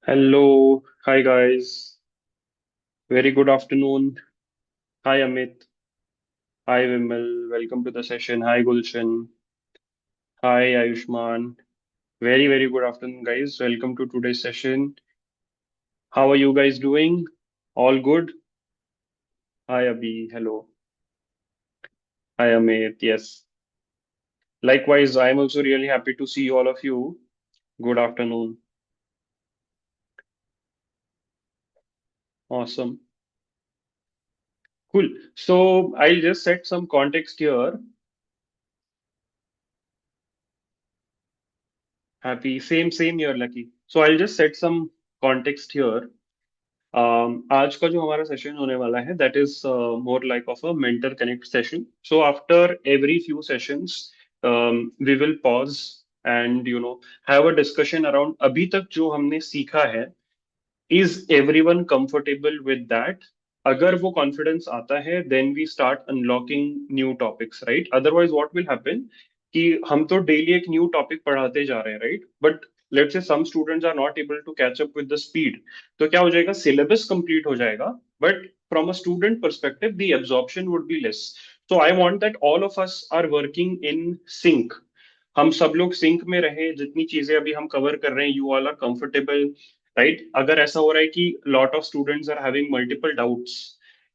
Hello, hi guys. Very good afternoon. Hi Amit. Hi Vimal. Welcome to the session. Hi Gulshan. Hi Ayushman. Very good afternoon, guys. Welcome to today's session. How are you guys doing? All good? Hi Abhi. Hello. Hi Amit. Yes. Likewise, I'm also really happy to see all of you. Good afternoon. Awesome. Cool. So I'll just set some context here. Happy. Same here, Lucky. So I'll just set some context here. आज का जो हमारा session होने वाला है that is more like of a mentor connect session so after every few sessions we will pause and have a discussion around अभी तक जो हमने सीखा है is everyone comfortable with that अगर वो कॉन्फिडेंस आता है then we start unlocking new topics right otherwise what will happen कि हम तो डेली एक न्यू टॉपिक पढ़ाते जा रहे हैं right but let's say some students are not able to catch up with the speed तो क्या हो जाएगा सिलेबस कंप्लीट हो जाएगा but from a student perspective the absorption would be less so I want that all of us are working in sync हम सब लोग sink में रहे जितनी चीजें अभी हम कवर कर रहे हैं you all are comfortable right अगर ऐसा हो रहा है कि lot of students are having multiple doubts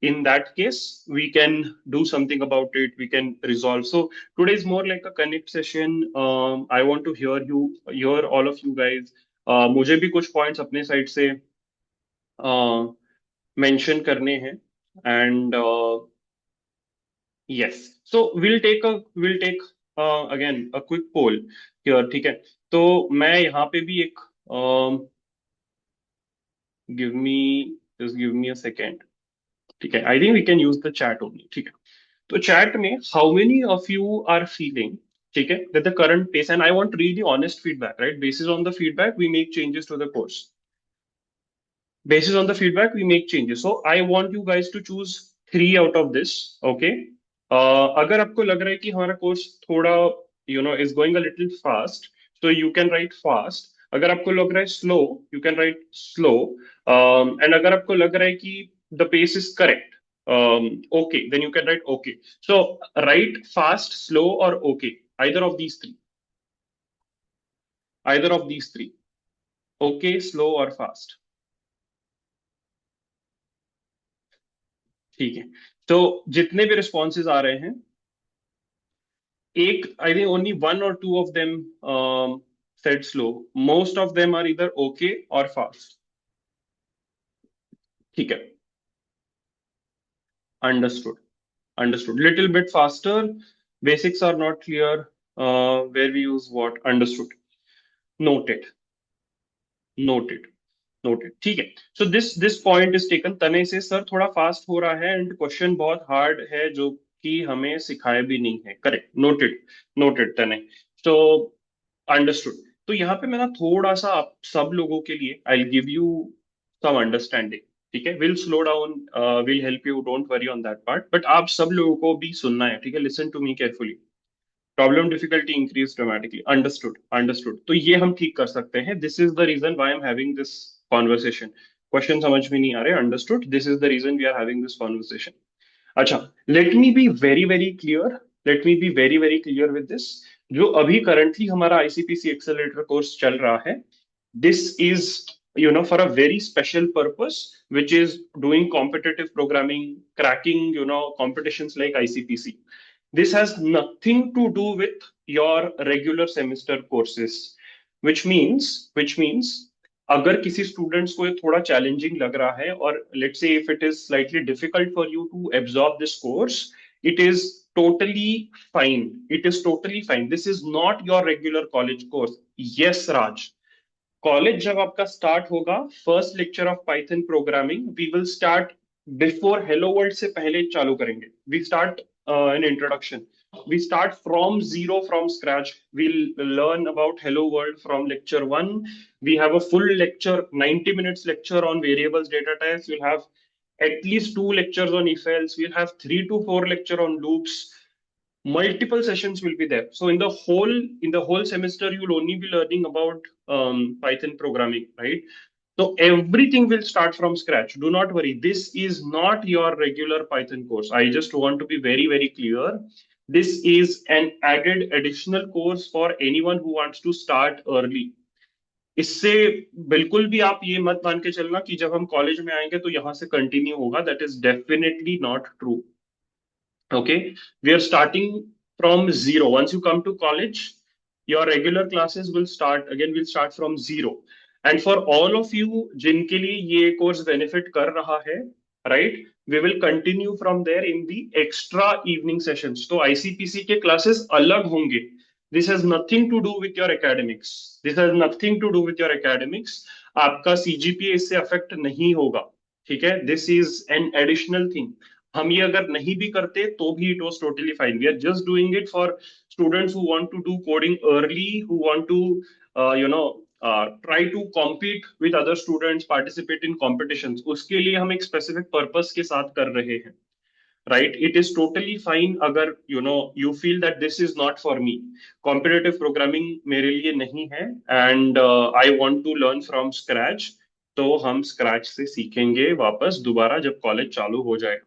in that case we can do something about it we can resolve so today is more like a connect session I want to hear all of you guys मुझे भी कुछ points अपने side से mention करने हैं and yes so will take again a quick poll here ठीक है तो मैं यहाँ पे भी एक give me just give me a second ठीक है I think we can use the chat only ठीक है तो चैट में how many of you are feeling ठीक है that the current pace and I want really honest feedback right basis on the feedback we make changes to the course basis on the feedback we make changes so I want you guys to choose three out of this okay अगर आपको लग रहा है कि हमारा course थोड़ा is going a little fast so you can write fast अगर आपको लग रहा है slow you can write slow and अगर आपको लग रहा है कि the pace is correct okay then you can write okay so write fast slow or okay either of these three either of these three okay slow or fast ठीक है तो जितने भी रिस्पॉन्सेज आ रहे हैं एक आई थिंक ओनली वन और two of them said slow most of them are either okay or fast ठीक है understood understood little bit faster basics are not clear where we use what understood noted noted noted ठीक है so this point is taken तने से sir थोड़ा fast हो रहा है एंड क्वेश्चन बहुत हार्ड है जो कि हमें सिखाया भी नहीं है करेक्ट नोटेड नोटेड तने सो अंडरस्टूड तो यहाँ पे मैं ना थोड़ा सा आप सब लोगों के लिए I give you some understanding ठीक है will slow down will help you don't worry on that part but आप सब लोगों को भी सुनना है ठीक है listen to me carefully problem difficulty increase dramatically understood understood तो ये हम ठीक कर सकते हैं this is the reason why I am having this conversation question समझ में नहीं आ रहे understood this is the reason we are having this conversation अच्छा let me be very clear let me be very clear with this जो अभी currently हमारा ICPC accelerator course चल रहा है this is for a very special purpose which is doing competitive programming cracking competitions like icpc this has nothing to do with your regular semester courses which means अगर किसी students को ये थोड़ा challenging लग रहा है और let's say if it is slightly difficult for you to absorb this course it is totally fine it is totally fine this is not your regular college course yes Raj college जब आपका start होगा first lecture of Python programming we will start before hello world से पहले चालू करेंगे we start an introduction we start from zero from scratch we'll learn about hello world from lecture 1 we have a full lecture 90 minutes lecture on variables data types we'll have at least two lectures on if else we'll have 3 to 4 lecture on loops multiple sessions will be there so in the whole semester you will only be learning about python programming right So everything will start from scratch. Do not worry. This is not your regular Python course. I just want to be very, very clear. This is an added additional course for anyone who wants to start early. इससे बिल्कुल भी आप ये मत मान के चलना कि जब हम कॉलेज में आएंगे तो यहां से कंटिन्यू होगा. That is definitely not true. Okay, we are starting from zero. Once you come to college, your regular classes will start again. Will start from zero. And for all of you, जिनके लिए ये course benefit कर रहा है, right? We will continue from there in the extra evening sessions. तो ICPC के classes अलग होंगे. This has nothing to do with your academics. This has nothing to do with your academics. आपका CGPA इससे affect नहीं होगा. ठीक है? This is an additional thing. हम ये अगर नहीं भी करते तो भी it was totally fine. We are just doing it for students who want to do coding early, who want to you know try to compete with other students, participate in competitions. उसके लिए हम एक specific purpose के साथ कर रहे हैं. Right, it is totally fine अगर you feel that this is not for me. Competitive programming मेरे लिए नहीं है and I want to learn from scratch. तो हम स्क्रैच से सीखेंगे वापस दोबारा जब कॉलेज चालू हो जाएगा.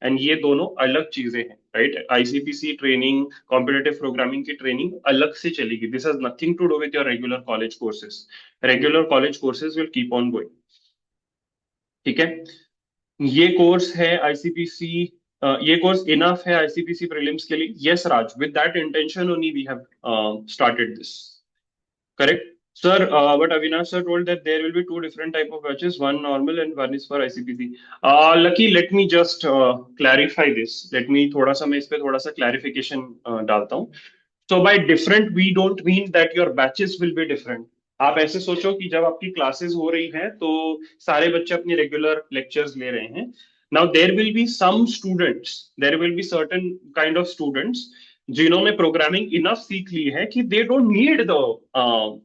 एंड ये दोनों अलग चीजें हैं. Right, ICPC training, competitive programming की ट्रेनिंग अलग से चलेगी. This has nothing to do with your regular college courses. Regular college courses will keep on going. ठीक है, ये कोर्स है आईसीपीसी. ये कोर्स इनफ है आईसीपीसी प्रीलिम्स के लिए. Yes Raj, with that intention only we have started this. Correct. Sir, but Avinash sir told that there will be two different type of batches, one normal and one is for ICPC. Lucky, let me just clarify this. Let me थोड़ा सा मैं इस पे थोड़ा सा clarification डालता हूँ. So by different, we don't mean that your batches will be different. आप ऐसे सोचो कि जब आपकी क्लासेस हो रही हैं तो सारे बच्चे अपनी रेगुलर लेक्चर्स ले रहे हैं. Now there will be some students, there will be certain kind of students जिन्होंने प्रोग्रामिंग इनफ सीख ली है कि they don't need the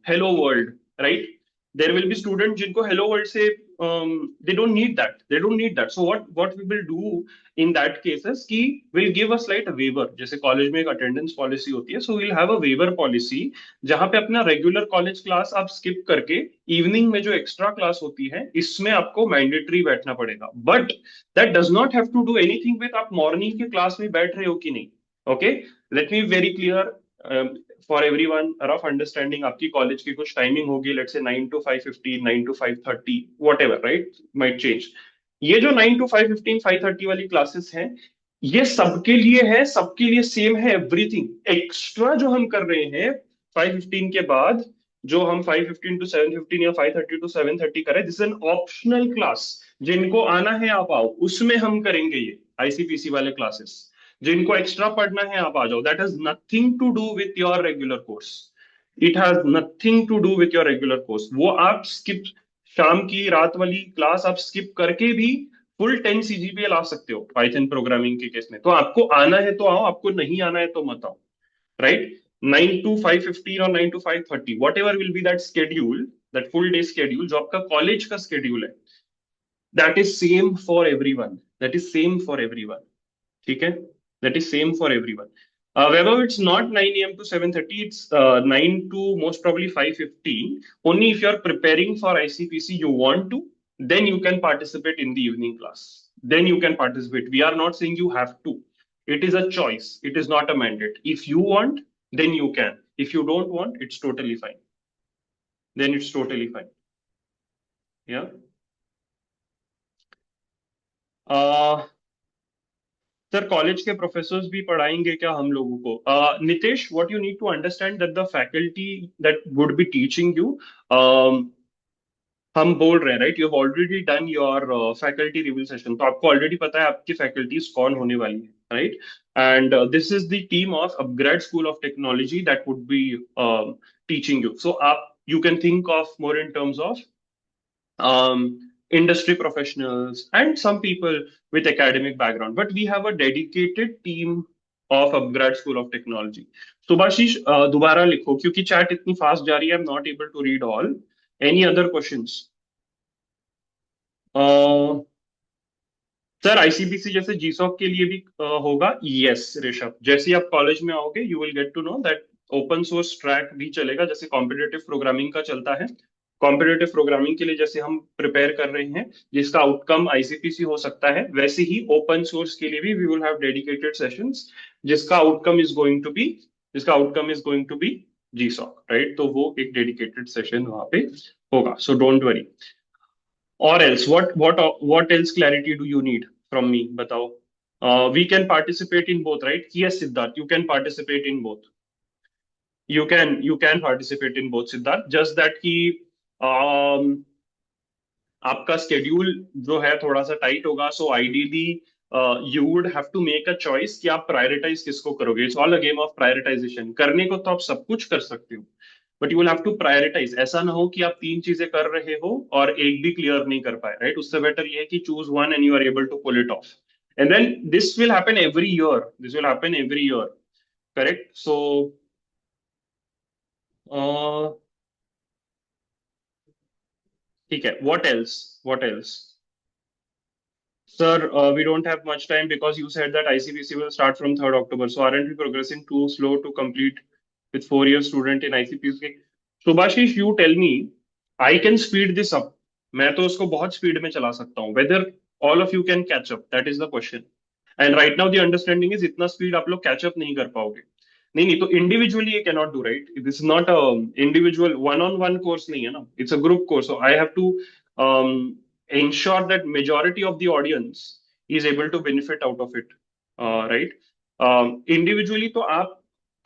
hello world. Right, there will be student जिनको हेलो वर्ल्ड से they don't need that. They don't need that. So what we will do in that cases कि will give a slight waiver. जैसे college में एक attendance policy होती है, so will have a waiver policy जहां पे अपना रेगुलर कॉलेज क्लास आप स्किप करके इवनिंग में जो एक्स्ट्रा क्लास होती है इसमें आपको मैंडेटरी बैठना पड़ेगा. But that does not have to do anything with आप मॉर्निंग के क्लास में बैठ रहे हो कि नहीं. Okay, let me very clear for everyone, rough understanding. आपकी कॉलेज की कुछ टाइमिंग होगी, let's say 9 to 5:15, 9 to 5:30, what ever. Right, might change. ये जो 9 to 5:15, 5:30 वाली क्लासेस हैं, ये सबके लिए है, सबके लिए सेम है. एवरीथिंग एक्स्ट्रा जो हम कर रहे हैं 5:15 के बाद, जो हम 5:15 to 7:15 या 5:30 to 7:30 करें, दिस एन ऑप्शनल क्लास. जिनको आना है आप आओ, उसमें हम करेंगे ये आईसीपीसी वाले क्लासेस. जिनको एक्स्ट्रा पढ़ना है आप आ जाओ. That has nothing to do with your regular course. It has nothing to do with your regular course. वो आप स्किप, शाम की रात वाली क्लास आप स्किप करके भी फुल 10 सीजीपीए ला सकते हो पाइथन प्रोग्रामिंग के केस में. तो आपको आना है तो आओ, आपको नहीं आना है तो मत आओ. राइट, 9 to 5:15 और 9 to 5:30, what ever will be that schedule, that full day schedule जो आपका कॉलेज का स्केड्यूल है, that is same for everyone. That is same for everyone. ठीक है, that is same for everyone. Whether it's not 9 a.m. to 7:30, it's 9 to most probably 5:15. Only if you're preparing for ICPC, you want to, then you can participate in the evening class. Then you can participate. We are not saying you have to. It is a choice. It is not a mandate. If you want, then you can. If you don't want, it's totally fine. Then it's totally fine. Yeah. Uh, sir, college के professors भी पढ़ाएंगे क्या हम लोगों को? Nitesh, what you need to understand that the faculty that would be teaching you, हम बोल रहे हैं right, you have already done your faculty review session. तो आपको ऑलरेडी पता है आपकी फैकल्टीज कौन होने वाली है. Right, and this is the team of Upgrad school of technology that would be teaching you. So आप, you can think of more in terms of industry professionals and some people with academic background, but we have a dedicated team of upgrad school of technology. Subhashish, दोबारा लिखो क्योंकि chat इतनी fast जा रही है. I'm not able to read all. Any other questions? Sir, ICBC जैसे जीसॉक के लिए भी होगा. यस ऋषभ, जैसे ही आप कॉलेज में आओगे you will get to know that open source track भी चलेगा जैसे कॉम्पिटेटिव प्रोग्रामिंग का चलता है. कॉम्पिटिटिव प्रोग्रामिंग के लिए जैसे हम प्रिपेयर कर रहे हैं, जिसका आउटकम आईसीपीसी हो सकता है, वैसे ही ओपन सोर्स के लिए भी we will have dedicated sessions जिसका outcome is going to be जिसका outcome is going to be GSoC, right? तो वो एक डेडिकेटेड सेशन वहां पे होगा, सो डोंट वरी। और else what else clarity do you need from me, बताओ। We can participate in both, right? Yes Siddharth, you can participate in both. You can participate in both Siddharth, just that कि um, आपका schedule जो है थोड़ा सा tight होगा, so ideally you would have to make a choice कि आप prioritise किसको करोगे। It's all a game of prioritisation. करने को तो आप सब कुछ कर सकते हो, but you will have to prioritise. ऐसा ना हो कि आप तीन चीजें कर रहे हो और एक भी क्लियर नहीं कर पाए, राइट? उससे बेटर ये है कि choose one and you are able to pull it off, and then this will happen every year. Correct? So ठीक है, what else? Sir, we don't have much time because you said that ICPC will start from 3rd October. So aren't we progressing too slow to complete with 4 year student in ICPC? Subhashish, you tell me, I can speed this up. मैं तो उसको बहुत speed में चला सकता हूँ. Whether all of you can catch up, that is the question. And right now the understanding is इतना speed आप लोग कैचअप नहीं कर पाओगे। नहीं नहीं, तो इंडिविजुअली ये cannot do, right? This is not a individual one on one course नहीं है ना, it's a group course, so I have to ensure that majority of the audience is able to benefit out of it, right? Individually तो आप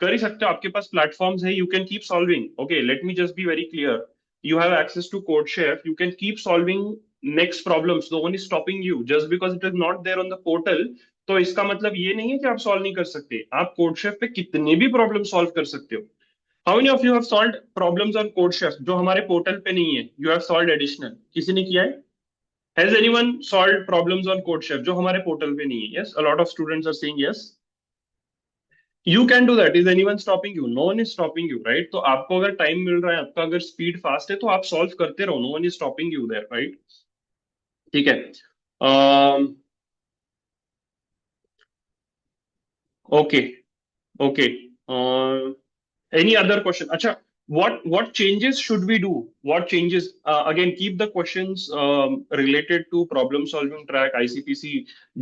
कर ही सकते हो, आपके पास platforms है, you can keep solving. Okay, let me just B very clear, you have access to CodeChef, you can keep solving next problems, no one is stopping you just because it is not there on the portal। तो इसका मतलब ये नहीं है कि आप solve नहीं कर सकते, आप CodeChef पे कितने भी प्रॉब्लम सॉल्व कर सकते हो। How many of you have solved problems on CodeChef जो हमारे पोर्टल पे नहीं है? यू हैव सॉल्व्ड एडिशनल, किसी ने किया है? Has anyone solved problems on CodeChef जो हमारे पोर्टल पे नहीं है? Yes, a lot of students are saying yes. You can do that, is anyone stopping you? No one is stopping you, right? तो आपको अगर टाइम मिल रहा है, आपका अगर स्पीड फास्ट है, तो आप सॉल्व करते रहो, no one is stopping you there, right? ठीक है। Okay, okay, any other question? Acha, what changes should we do? What changes? Again, keep the questions related to problem solving track, ICPC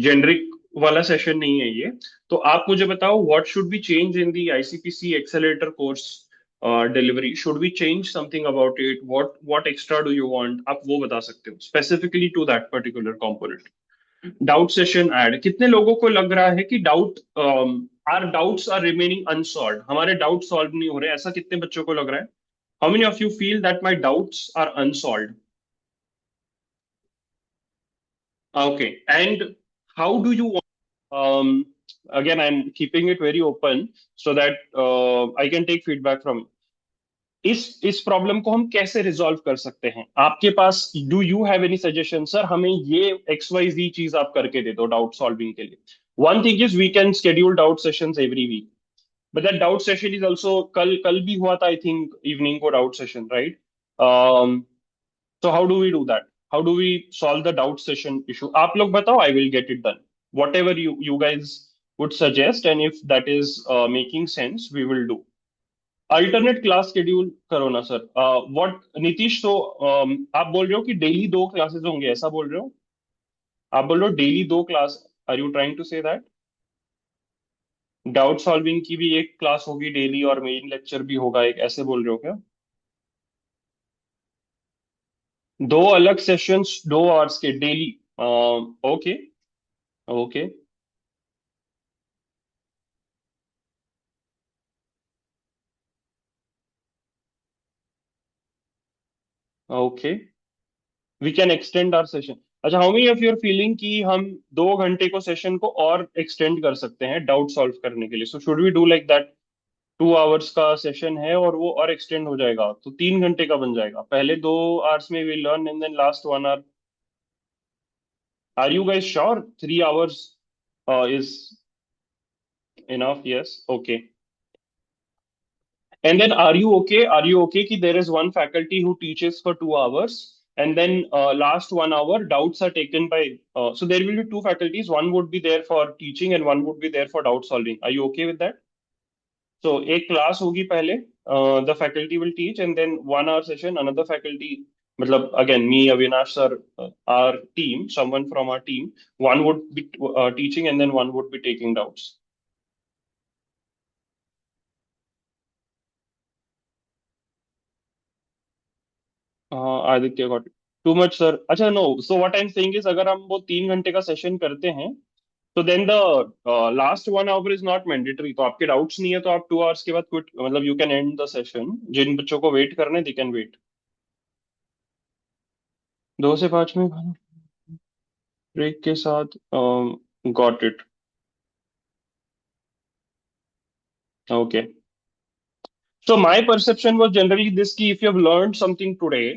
generic वाला session नहीं है ये। तो आप मुझे बताओ, what should we change in the ICPC accelerator course delivery? Should we change something about it? What extra do you want? आप वो बता सकते हो specifically to that particular component. Doubt session add, कितने लोगों को लग रहा है कि are doubts are remaining unsolve, हमारे डाउट सॉल्व नहीं हो रहे, ऐसा कितने बच्चों को लग रहा है? How many of you feel that my doubts are unsolve? Okay, and how do you um, again I'm keeping it very open so that I can take feedback from इस प्रॉब्लम को हम कैसे रिजॉल्व कर सकते हैं। आपके पास do you have any suggestion? Sir हमें ये XYZ चीज आप करके दे दो डाउट सॉल्विंग के लिए। One thing is we can schedule doubt sessions every week, but that doubt session is also, कल कल भी हुआ था आई थिंक इवनिंग को डाउट सेशन, राइट? तो how do we do that? How do we solve the doubt session issue? आप लोग बताओ, I will get it done, whatever you guys would suggest, and if that is making sense we will do alternate class schedule करो ना sir. What Nitish, तो आप बोल रहे हो कि डेली दो क्लासेस होंगे, ऐसा बोल रहे हो? आप बोल रहे हो डेली दो class, are you trying to say that doubt solving की भी एक क्लास होगी डेली और मेन लेक्चर भी होगा एक, ऐसे बोल रहे हो क्या? दो अलग सेशंस 2 आवर्स के daily? Okay, okay, okay, we can extend hour session. अच्छा, how many of you are feeling कि हम 2 घंटे को सेशन को और एक्सटेंड कर सकते हैं डाउट सॉल्व करने के लिए? So should we do like that? 2 hours का सेशन है और वो और एक्सटेंड हो जाएगा तो 3 घंटे का बन जाएगा। पहले 2 आवर्स में we learn and then last 1 hour. Are you guys sure 3 hours is enough? Yes, okay. And then are you okay कि there is one faculty who teaches for 2 hours and then last 1 hour doubts are taken by so there will be two faculties, one would be there for teaching and one would be there for doubt solving. Are you okay with that? So एक class होगी पहले, the faculty will teach and then 1 hour session another faculty, मतलब again me Avinash sir, our team, someone from our team, one would be teaching and then one would be taking doubts. Aditya got it, too much sir, अच्छा no, so what I am saying is अगर हम वो 3 घंटे का session करते हैं तो then the last 1 hour is not mandatory, तो आपके डाउट्स नहीं है तो आप 2 hours के बाद क्विट, मतलब you can end the session, जिन बच्चों को वेट करने दे कैन वेट। 2 से 5 में ब्रेक के साथ, got it, okay. So my perception was generally this: कि if you have learned something today,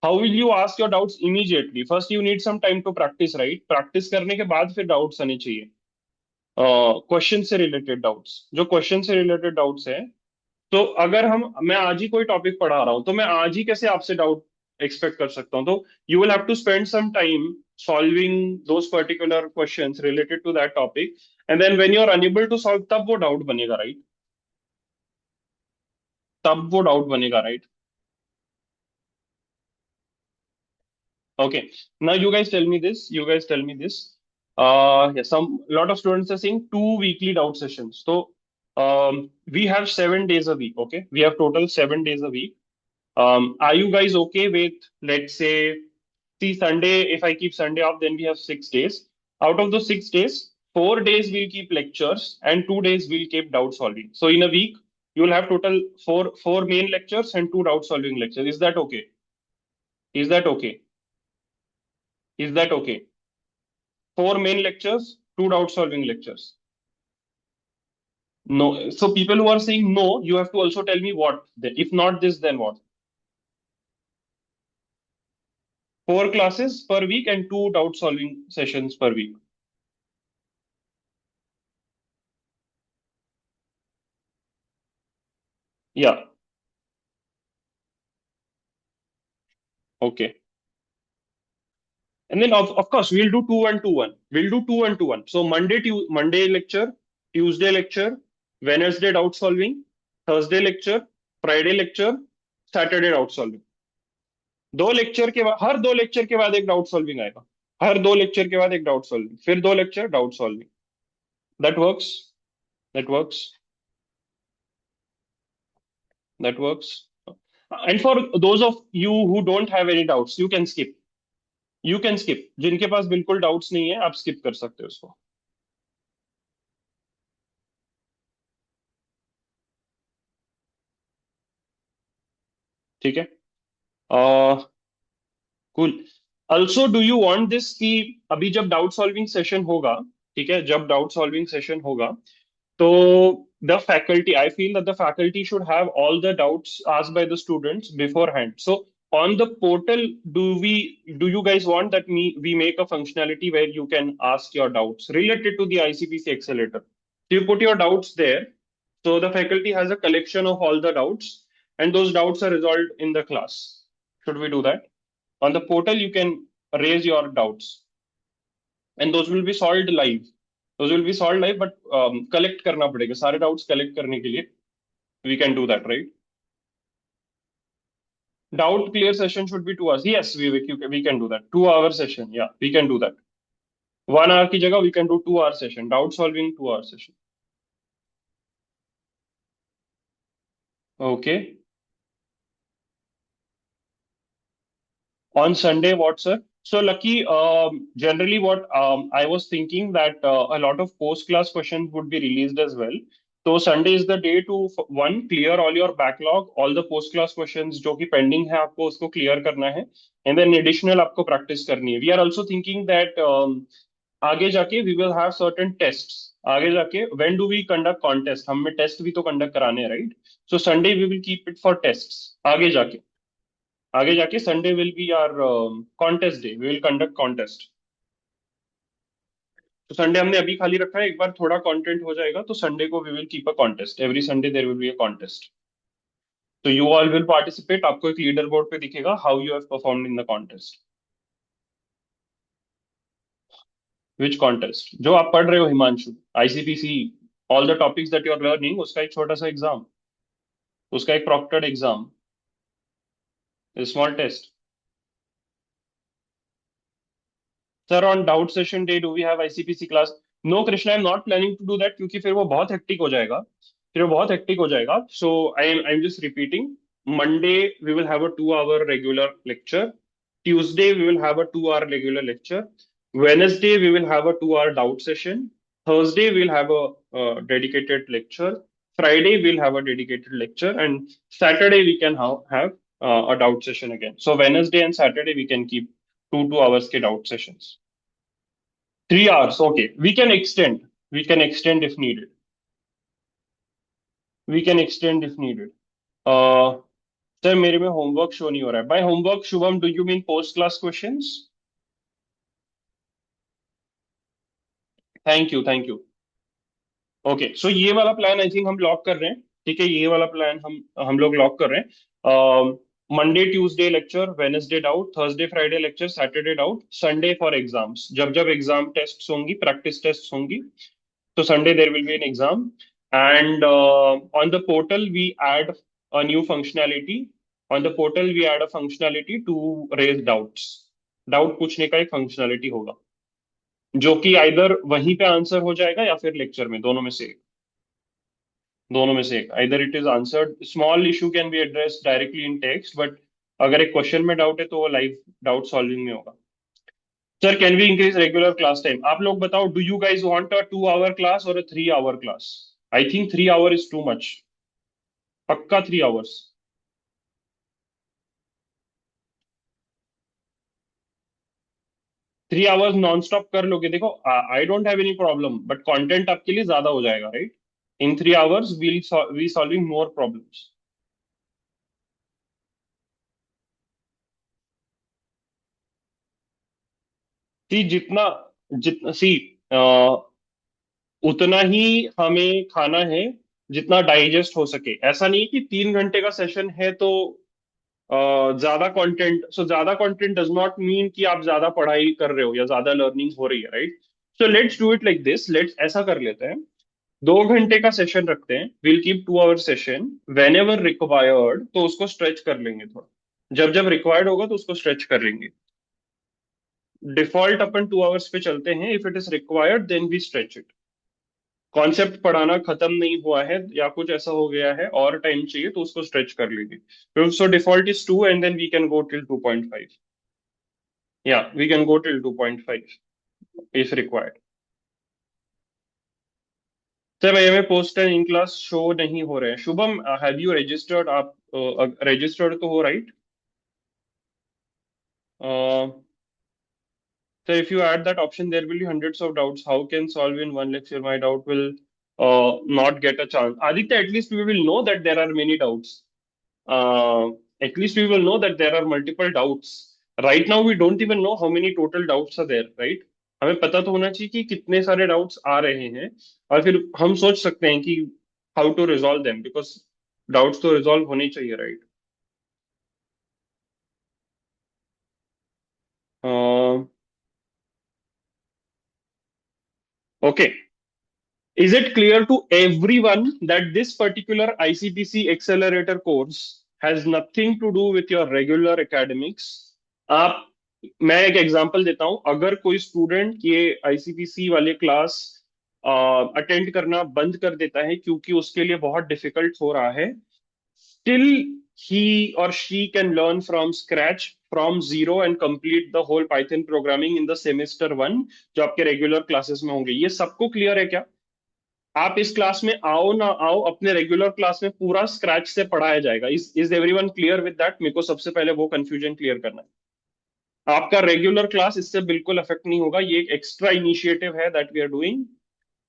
how will you ask your doubts immediately? First you need some time to practice, right? Practice करने के बाद फिर doubts आने चाहिए, question से related doubts, जो question से रिलेटेड डाउट्स है। तो अगर हम, मैं आज ही कोई टॉपिक पढ़ा रहा हूँ तो मैं आज ही कैसे आपसे डाउट एक्सपेक्ट कर सकता हूँ? तो you will have to spend some time solving those particular questions related to that topic, and then when you are unable to solve, तब वो डाउट बनेगा, राइट? तब वो डाउट बनेगा, right? Okay. Now you guys tell me this. You guys tell me this. Yes, some lot of students are saying 2 weekly doubt sessions. So we have 7 days a week. Okay, we have total 7 days a week. Are you guys okay with, let's say, see Sunday? If I keep Sunday off, then we have 6 days. Out of those 6 days, 4 days we'll keep lectures and 2 days we'll keep doubt solving. So in a week, you will have total four main lectures and two doubt solving lectures. Is that okay? Is that okay? Is that okay? Four main lectures, two doubt solving lectures. No. So people who are saying no, you have to also tell me what. If not this, then what? 4 classes per week and two doubt solving sessions per week. Yeah. Okay. And then of course we'll do two and two one. We'll do two and two one. So Monday lecture, Tuesday lecture, Wednesday doubt solving, Thursday lecture, Friday lecture, Saturday doubt solving. 2 lecture के बाद, हर 2 lecture के बाद एक doubt solving आएगा। हर 2 lecture के बाद एक doubt solving, फिर 2 lecture doubt solving. That works, that works, that works. And for those of you who don't have any doubts, you can skip, you can skip, जिनके पास बिल्कुल डाउट्स नहीं है आप स्किप कर सकते हो उसको। ठीक है, cool. Also do you want this कि अभी जब डाउट सॉल्विंग सेशन होगा, ठीक है, जब डाउट सॉल्विंग सेशन होगा, so the faculty, I feel that the faculty should have all the doubts asked by the students beforehand. So on the portal, do you guys want that we make a functionality where you can ask your doubts related to the ICPC accelerator? So you put your doubts there. So the faculty has a collection of all the doubts, and those doubts are resolved in the class. Should we do that? On the portal, you can raise your doubts, and those will be solved live. Those will be solved live, but collect करना पड़ेगा सारे doubts collect करने के लिए. We can do that, right? Doubt clear session should be 2 hours. Yes, we can do that. 2 hour session. Yeah, we can do that. 1 hour की जगह we can do 2 hour session. Doubt solving 2 hour session. Okay. On Sunday, what, sir? So, Lucky, generally, what I was thinking that a lot of post-class questions would be released as well. So, Sunday is the day to one, clear all your backlog, all the post-class questions जो कि pending है आपको उसको clear करना है, and then additional आपको practice करनी है. We are also thinking that आगे जाके we will have certain tests. आगे जाके when do we conduct contest? हमें टेस्ट भी तो conduct कराने हैं, right? So Sunday we will keep it for tests. आगे जाके Sunday will be our contest day, we will conduct contest. तो संडे हमने अभी खाली रखा है, एक बार थोड़ा कंटेंट हो जाएगा तो संडे को we will keep a contest, every Sunday there will be a contest. तो यू ऑल विल पार्टिसिपेट, आपको एक लीडर बोर्ड पे दिखेगा how you have performed in the contest. Which contest? जो आप पढ़ रहे हो Himanshu, ICPC all the topics that you are learning, उसका एक छोटा सा एग्जाम, उसका एक proctored exam, small test. Sir on doubt session day do we have ICPC class? No Krishna, I am not planning to do that, क्योंकि फिर वो बहुत हेक्टिक हो जाएगा. फिर वो बहुत हेक्टिक हो जाएगा. So I am just repeating. Monday we will have a 2 hour regular lecture. Tuesday we will have a 2 hour regular lecture. Wednesday we will have a 2 hour doubt session. Thursday we'll have a dedicated lecture. Friday we'll have a dedicated lecture, and Saturday we can have a doubt session again. So Wednesday and Saturday we can keep 2 hours ke doubt sessions. 3 hours, okay. We can extend. We can extend if needed. We can extend if needed. Uh, sir मेरे में homework show नहीं हो रहा है. By homework Shubham do you mean post class questions? Thank you, thank you. Okay, so ये वाला plan I think हम lock कर रहे हैं. ठीक है, ये वाला प्लान हम लोग लॉक कर रहे हैं. Monday Tuesday lecture, Wednesday doubt, Thursday Friday lecture, Saturday doubt, Sunday for exams. जब जब एग्जाम टेस्ट होंगी, प्रैक्टिस टेस्ट होंगी, so Sunday there will be an exam. And on the portal we add a new functionality. On the portal we add a functionality to raise doubts. Doubt पूछने का एक functionality होगा, जो कि either वहीं पे answer हो जाएगा या फिर लेक्चर में, दोनों में से एक. दोनों में से एक, either it is answered. Small issue can be address directly in text, but अगर एक क्वेश्चन में डाउट है तो वो लाइव डाउट सॉल्विंग में होगा. Sir can we increase regular class time? आप लोग बताओ, do you guys want a 2 hour class और a 3 hour class? I think 3 hour is too much. पक्का 3 hours. 3 hours नॉन स्टॉप कर लोगे? देखो, I don't have any problem, but content आपके लिए ज्यादा हो जाएगा, right? In 3 hours we solving more problems. See जितना जितना सी उतना ही हमें खाना है, जितना डाइजेस्ट हो सके. ऐसा नहीं है कि 3 घंटे का सेशन है तो ज्यादा कंटेंट. सो ज्यादा कंटेंट डज नॉट मीन कि आप ज्यादा पढ़ाई कर रहे हो या ज्यादा लर्निंग हो रही है, right? So let's do it like this. Let's ऐसा कर लेते हैं, 2 घंटे का सेशन रखते हैं. Will keep 2 hour session. When ever required तो उसको स्ट्रेच कर लेंगे थोड़ा. जब जब रिक्वायर्ड होगा तो उसको स्ट्रेच कर लेंगे. डिफॉल्ट अपन 2 hours पे चलते हैं. If it is required then we stretch it. Concept पढ़ाना खत्म नहीं हुआ है या कुछ ऐसा हो गया है और टाइम चाहिए तो उसको स्ट्रेच कर लेंगे. So default is 2 and then we can go till 2.5. या we can go till 2.5 if required. Sir भैया में post and in class show नहीं हो रहे हैं. Shubham, have you registered? आप रजिस्टर्ड तो हो, right? So if you add that option, there will be hundreds of doubts. How can solve in one lecture? My doubt will not get a chance. Aditya, at least we will know that there are many doubts. Uh, at least we will know that there are multiple doubts. Right now, we don't even know how many total doubts are there, right? हमें पता तो होना चाहिए कि कितने सारे doubts आ रहे हैं, और फिर हम सोच सकते हैं कि how to resolve them, because doubts तो रिजॉल्व होने चाहिए, right? Okay. Is it clear to everyone that this particular ICPC accelerator course has nothing to do with your regular academics? आप मैं एक एग्जांपल देता हूं. अगर कोई स्टूडेंट ये आईसीपीसी वाले क्लास अटेंड करना बंद कर देता है क्योंकि उसके लिए बहुत डिफिकल्ट हो रहा है, still he or she can learn from scratch, from zero, and complete the whole Python programming in the semester 1, जो आपके रेगुलर क्लासेस में होंगे. ये सबको क्लियर है क्या? आप इस क्लास में आओ ना आओ, अपने रेगुलर क्लास में पूरा स्क्रैच से पढ़ाया जाएगा. Is everyone clear with that? मेरे को सबसे पहले वो कंफ्यूजन क्लियर करना है. आपका रेगुलर क्लास इससे बिल्कुल अफेक्ट नहीं होगा. ये एक एक्स्ट्रा इनिशिएटिव है that we are doing.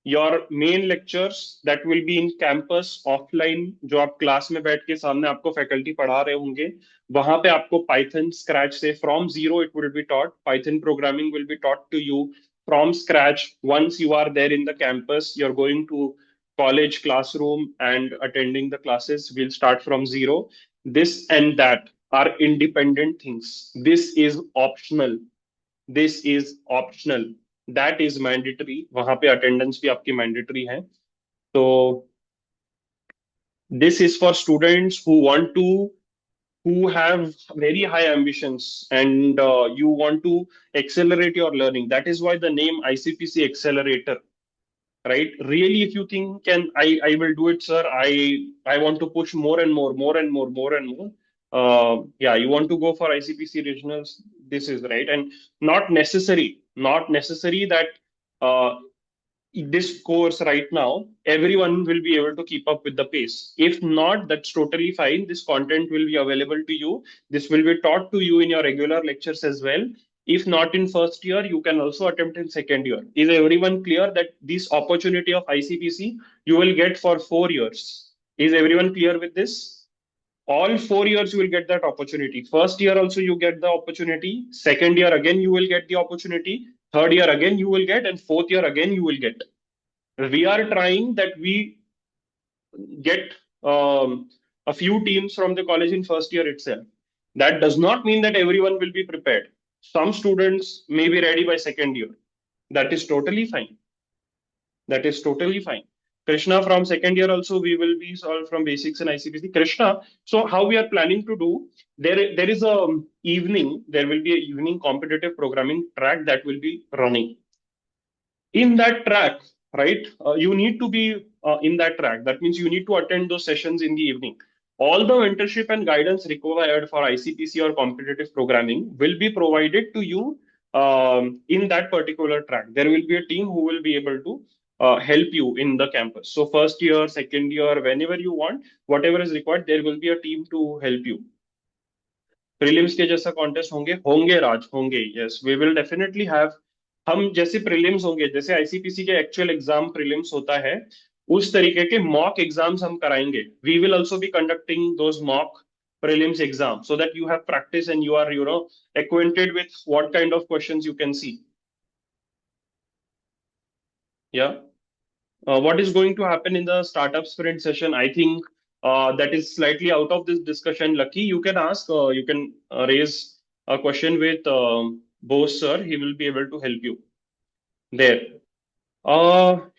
Your main lectures that will be in campus offline, जो आप क्लास में बैठ के सामने आपको फैकल्टी पढ़ा रहे होंगे, वहां पे आपको पाइथन स्क्रैच से from zero it will be taught. Python programming will be taught to you from scratch. Once you are there in the campus, you're going to college classroom and attending the classes. We'll start from zero. This and that are independent things. This is optional. This is optional. That is mandatory. वहां पे attendance भी आपकी mandatory है. So this is for students who have very high ambitions and you want to accelerate your learning. That is why the name ICPC Accelerator, right? Really, if you think can I will do it, sir. I want to push more and more, more and more, more and more. Yeah, you want to go for ICPC regionals. This is right, and not necessary that this course right now, everyone will be able to keep up with the pace. If not, that's totally fine. This content will be available to you. This will be taught to you in your regular lectures as well. If not in first year, you can also attempt in second year. Is everyone clear that this opportunity of ICPC you will get for 4 years? Is everyone clear with this? All 4 years you will get that opportunity. First year also you get the opportunity. Second year again you will get the opportunity. Third year again you will get, and fourth year again you will get. We are trying that we get a few teams from the college in first year itself. That does not mean that everyone will be prepared. Some students may be ready by second year. That is totally fine. That is totally fine. Krishna, from second year also we will be solved from basics and ICPC. Krishna, so how we are planning to do, there is a evening, there will be a evening competitive programming track that will be running in that track, right? You need to be in that track. That means you need to attend those sessions in the evening. All the mentorship and guidance required for ICPC or competitive programming will be provided to you in that particular track. There will be a team who will be able to help you in the campus. So, first year, second year, whenever you want, whatever is required, there will be a team to help you. Prelims के जैसा contest होंगे होंगे राज होंगे yes we will definitely have हम जैसे prelims होंगे जैसे आईसीपीसी के एक्चुअल एग्जाम प्रीलिम्स होता है उस तरीके के मॉक एग्जाम्स हम कराएंगे we will also be conducting those mock prelims exam so that you have practice and you are acquainted with what kind of questions you can see. Yeah. What is going to happen in the startup sprint session? I think that is slightly out of this discussion. Lucky, you can ask, you can raise a question with Bose sir. He will be able to help you there.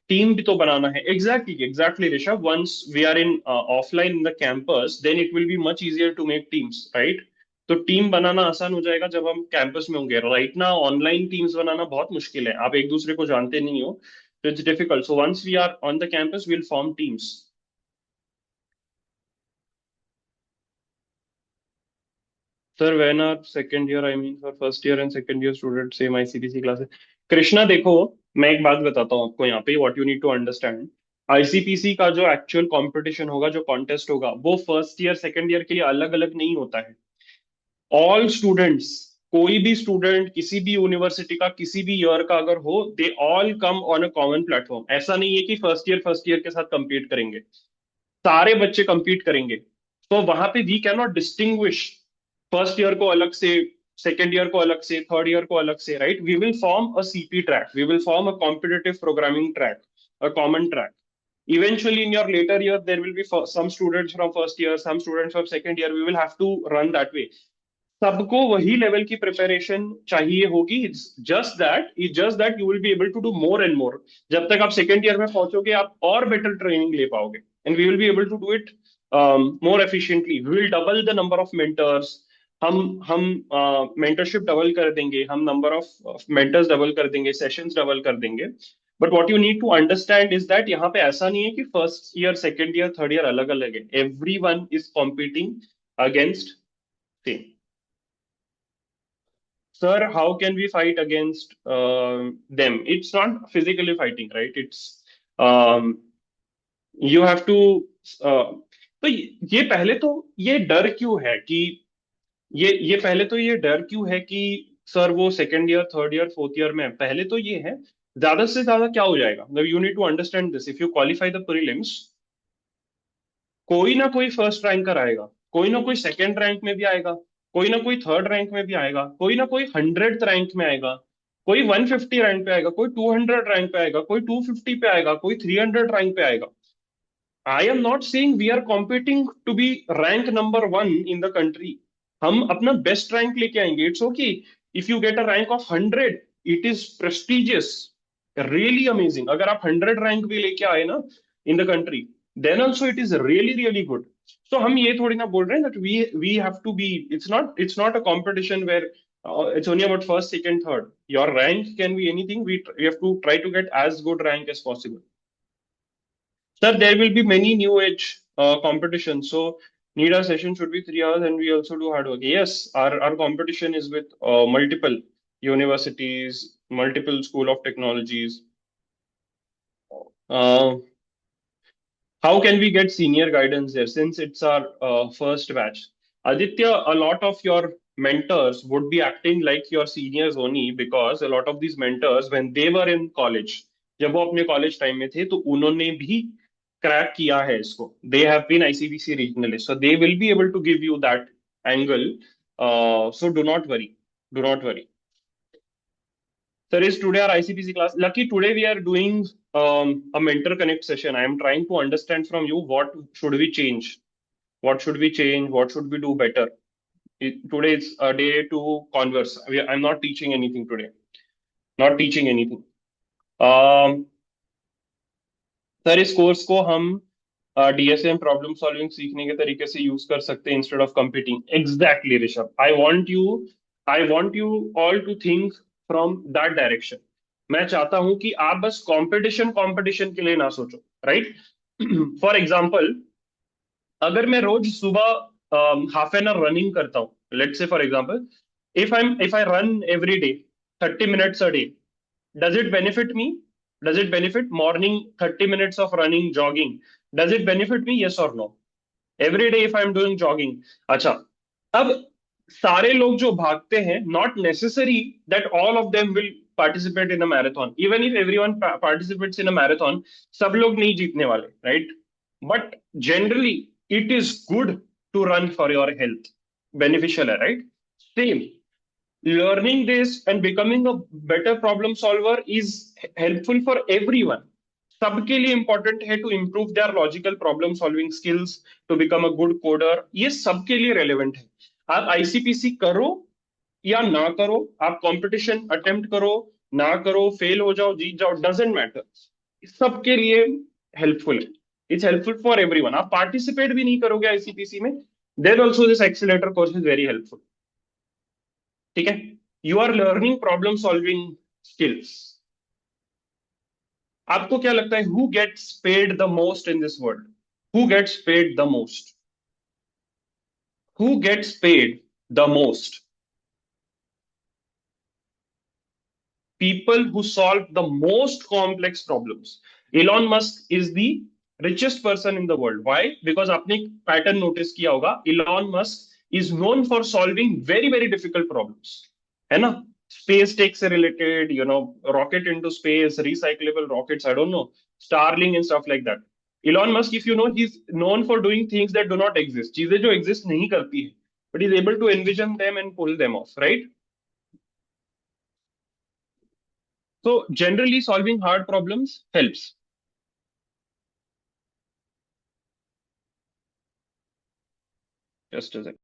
Team भी तो बनाना है. Exactly, Rishabh. Once we are in offline in the campus, then it will be much easier to make teams, right? तो team बनाना आसान हो जाएगा जब हम campus में होंगे. राइट ना ऑनलाइन टीम्स बनाना बहुत मुश्किल है. आप एक दूसरे को जानते नहीं हो. So it's difficult. So once we are on the campus, we'll form teams. Sir, when are second year, I mean for first year and second year students same ICPC classes. Krishna देखो, मैं एक बात बताता हूँ आपको यहाँ पे what you need to understand. ICPC का जो एक्चुअल कंपटीशन होगा जो कॉन्टेस्ट होगा वो फर्स्ट ईयर सेकंड ईयर के लिए अलग अलग नहीं होता है. ऑल स्टूडेंट्स, कोई भी स्टूडेंट किसी भी यूनिवर्सिटी का किसी भी ईयर का अगर हो, they all come on a common platform. ऐसा नहीं है कि फर्स्ट ईयर के साथ compete करेंगे. सारे बच्चे compete करेंगे. तो वहां पे we can not distinguish first year को अलग से, सेकेंड ईयर को अलग से, थर्ड ईयर को अलग से, right? We will form a CP track, we will form a competitive programming track, a common track. Eventually, in your later year, there will be some students from first year, some students from second year. We will have to run that way. सबको वही level की preparation चाहिए होगी. Just that you will be able to do more and more. जब तक आप second year में पहुंचोगे आप और बेटर ट्रेनिंग ले पाओगे and we will be able to do it more efficiently. We will double the number of mentors. हम mentorship double कर देंगे, हम नंबर ऑफ मेंटर्स डबल कर देंगे, सेशंस डबल कर देंगे. But what you need to understand is that यहाँ पे ऐसा नहीं है कि first year second year third year अलग अलग है. Every one is competing against same. Sir, how can we fight against them? It's not physically fighting, right? It's you have to. तो ये पहले तो ये डर क्यों है कि ये पहले तो ये डर क्यों है कि सर वो second year third year fourth year में है? पहले तो ये है ज्यादा से ज्यादा क्या हो जाएगा. You need to understand this. If you qualify the prelims, कोई ना कोई फर्स्ट रैंकर आएगा, कोई ना कोई सेकंड रैंक में भी आएगा, कोई ना कोई थर्ड रैंक में भी आएगा, कोई ना कोई 100th रैंक में आएगा, कोई 150 रैंक पे आएगा, कोई 200 रैंक पे आएगा, कोई 250 पे आएगा, कोई 300 रैंक पे आएगा. I am not saying we are competing to be rank number one in the country. हम अपना बेस्ट रैंक लेके आएंगे. It's okay if you get a rank of 100. It is prestigious, really amazing. अगर आप 100 rank भी लेके आए ना, in the country, then also it is really really good. So हम ये थोड़ी ना बोल रहे हैं that we have to be, it's not a competition where it's only about first, second, third. Your rank can be anything. We have to try to get as good rank as possible. Sir, there will be many new age competitions. So NIDA session should be 3 hours, and we also do hard work. Yes, our competition is with multiple universities, multiple school of technologies. Uh, how can we get senior guidance there since it's our first batch? Aditya, a lot of your mentors would be acting like your seniors only because a lot of these mentors, when they were in college, जब वो अपने college time में थे तो उन्होंने भी crack किया है इसको. They have been ICBC regionalists, so they will be able to give you that angle. So do not worry. Do not worry. Sir, is today our ICPC class? Lucky today we are doing a mentor connect session. I am trying to understand from you what should we change, what should we change, what should we do better. Today is a day to converse. I'm not teaching anything today. Not teaching anything. Um, sir इस course को हम DSM problem solving सीखने के तरीके से use कर सकते हैं instead of competing. Exactly Rishabh, I want you all to think from that direction. मैं चाहता हूं कि आप बस कंपटीशन कंपटीशन के लिए ना सोचो, राइट? फॉर एग्जाम्पल, अगर मैं रोज सुबह हाफ एन आवर रनिंग करता हूँ, let's say for example, if I run every day 30 minutes a day, does it benefit me? Does it benefit morning 30 minutes of running, jogging? Does it benefit me? Yes or no? Every day if I'm doing jogging. अच्छा, अब सारे लोग जो भागते हैं, not necessary that all of them will participate in a marathon. Even if everyone participates in a marathon, सब लोग नहीं जीतने वाले, right? But generally it is good to run for your health. Beneficial है, right? Same, learning this and becoming a better problem solver is helpful for everyone. सबके लिए important है to improve their logical problem solving skills, to become a good coder. ये सबके लिए relevant है. आप ICPC करो या ना करो, आप कंपटीशन अटेम्प्ट करो ना करो, फेल हो जाओ जीत जाओ, डजेंट मैटर. सबके लिए हेल्पफुल है. It's helpful for everyone. आप पार्टिसिपेट भी नहीं करोगे आईसीपीसी में, then also this accelerator course is very helpful. ठीक है? You are learning problem solving skills. आपको क्या लगता है who gets paid the most in this world? Who gets paid the most? Who gets paid the most? People who solve the most complex problems. Elon Musk is the richest person in the world. Why? Because आपने pattern notice किया होगा, Elon Musk is known for solving very very difficult problems, है ना? Space tech से related, rocket into space, recyclable rockets, I don't know, Starlink and stuff like that. Elon Musk, if you know, he's known for doing things that do not exist, चीजें जो exist नहीं करती है, but he's able to envision them and pull them off, right? So generally solving hard problems helps. Just a second.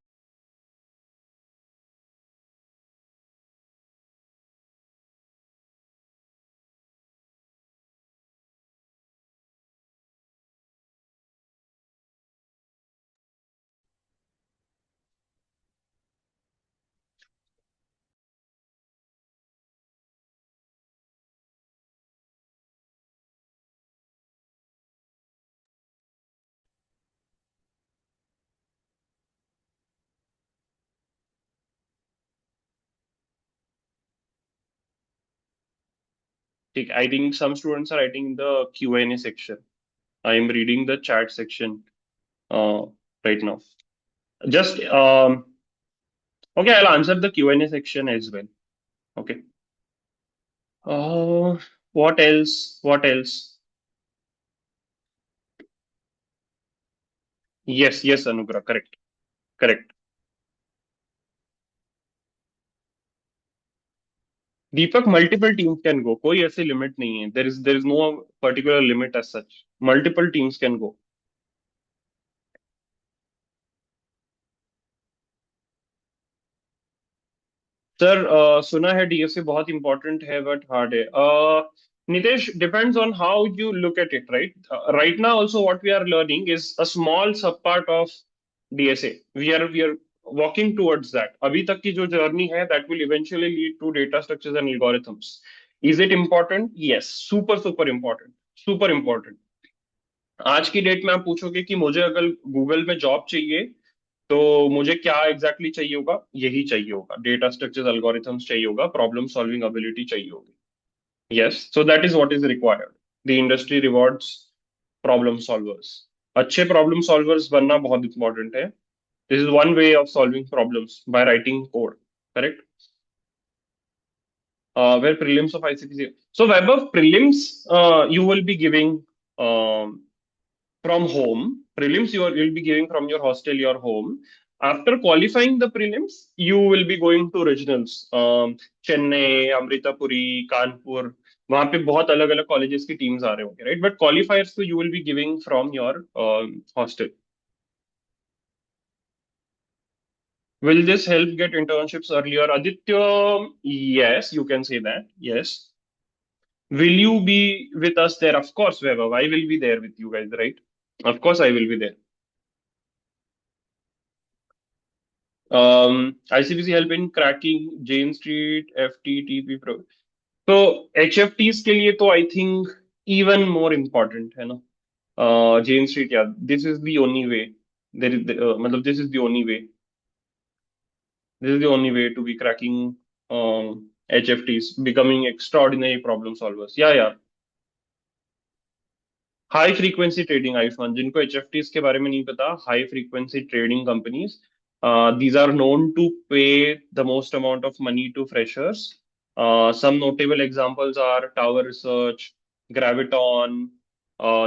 ठीक, I think some students are writing in the Q&A section. I am reading the chat section uh, right now. Just okay, I'll answer the Q&A section as well. Okay. Uh, what else? What else? Yes, yes, Anugrah, correct, correct. Deepak, multiple teams can go. कोई ऐसे limit नहीं है. There is no particular limit as such. Multiple teams can go. Sir सुना है DSA बहुत important है but hard है. Nitesh, depends on how you look at it, right? Right now, also what we are learning is a small subpart of DSA. We are walking towards that. अभी तक की जो journey है, that will eventually lead to data structures and algorithms. Is it important? Yes, super super important, super important. आज की date में आप पूछोगे कि मुझे अगर गूगल में जॉब चाहिए तो मुझे क्या एग्जैक्टली exactly चाहिए होगा, यही चाहिए होगा, डेटा स्ट्रक्चर्स एल्गोरिथम्स चाहिए होगा, प्रॉब्लम सॉल्विंग एबिलिटी चाहिए होगी. Yes, so that is what is required. The industry rewards problem solvers. अच्छे problem solvers बनना बहुत important है. This is one way of solving problems by writing code. Correct? Where prelims of ICPC. So web of prelims, you will be giving um, from home. Prelims you'll be giving from your hostel, your home. After qualifying the prelims, you will be going to regionals. Chennai, अमृतापुरी, Kanpur. वहां पे बहुत अलग अलग colleges की teams आ रहे होंगे, right? But क्वालिफायर्स तो you will be giving from your hostel. Will this help get internships earlier? Aditya, yes, you can say that. Yes. Will you be with us there? Of course, Vaibhav. I will be there with you guys, right? Of course, I will be there. ICPC help in cracking Jane Street, FTTP pro. तो HFTs के लिए तो I think even more important है ना. जेन street, या this is the only way. There is मतलब this is the only way to be cracking HFTs, becoming extraordinary problem solvers. Yeah. High frequency trading, Ayushman, जिनको एचएफटीज के बारे में नहीं पता, high frequency trading companies, these are known to pay the most amount of money to freshers. Some notable examples are Tower Research, Graviton,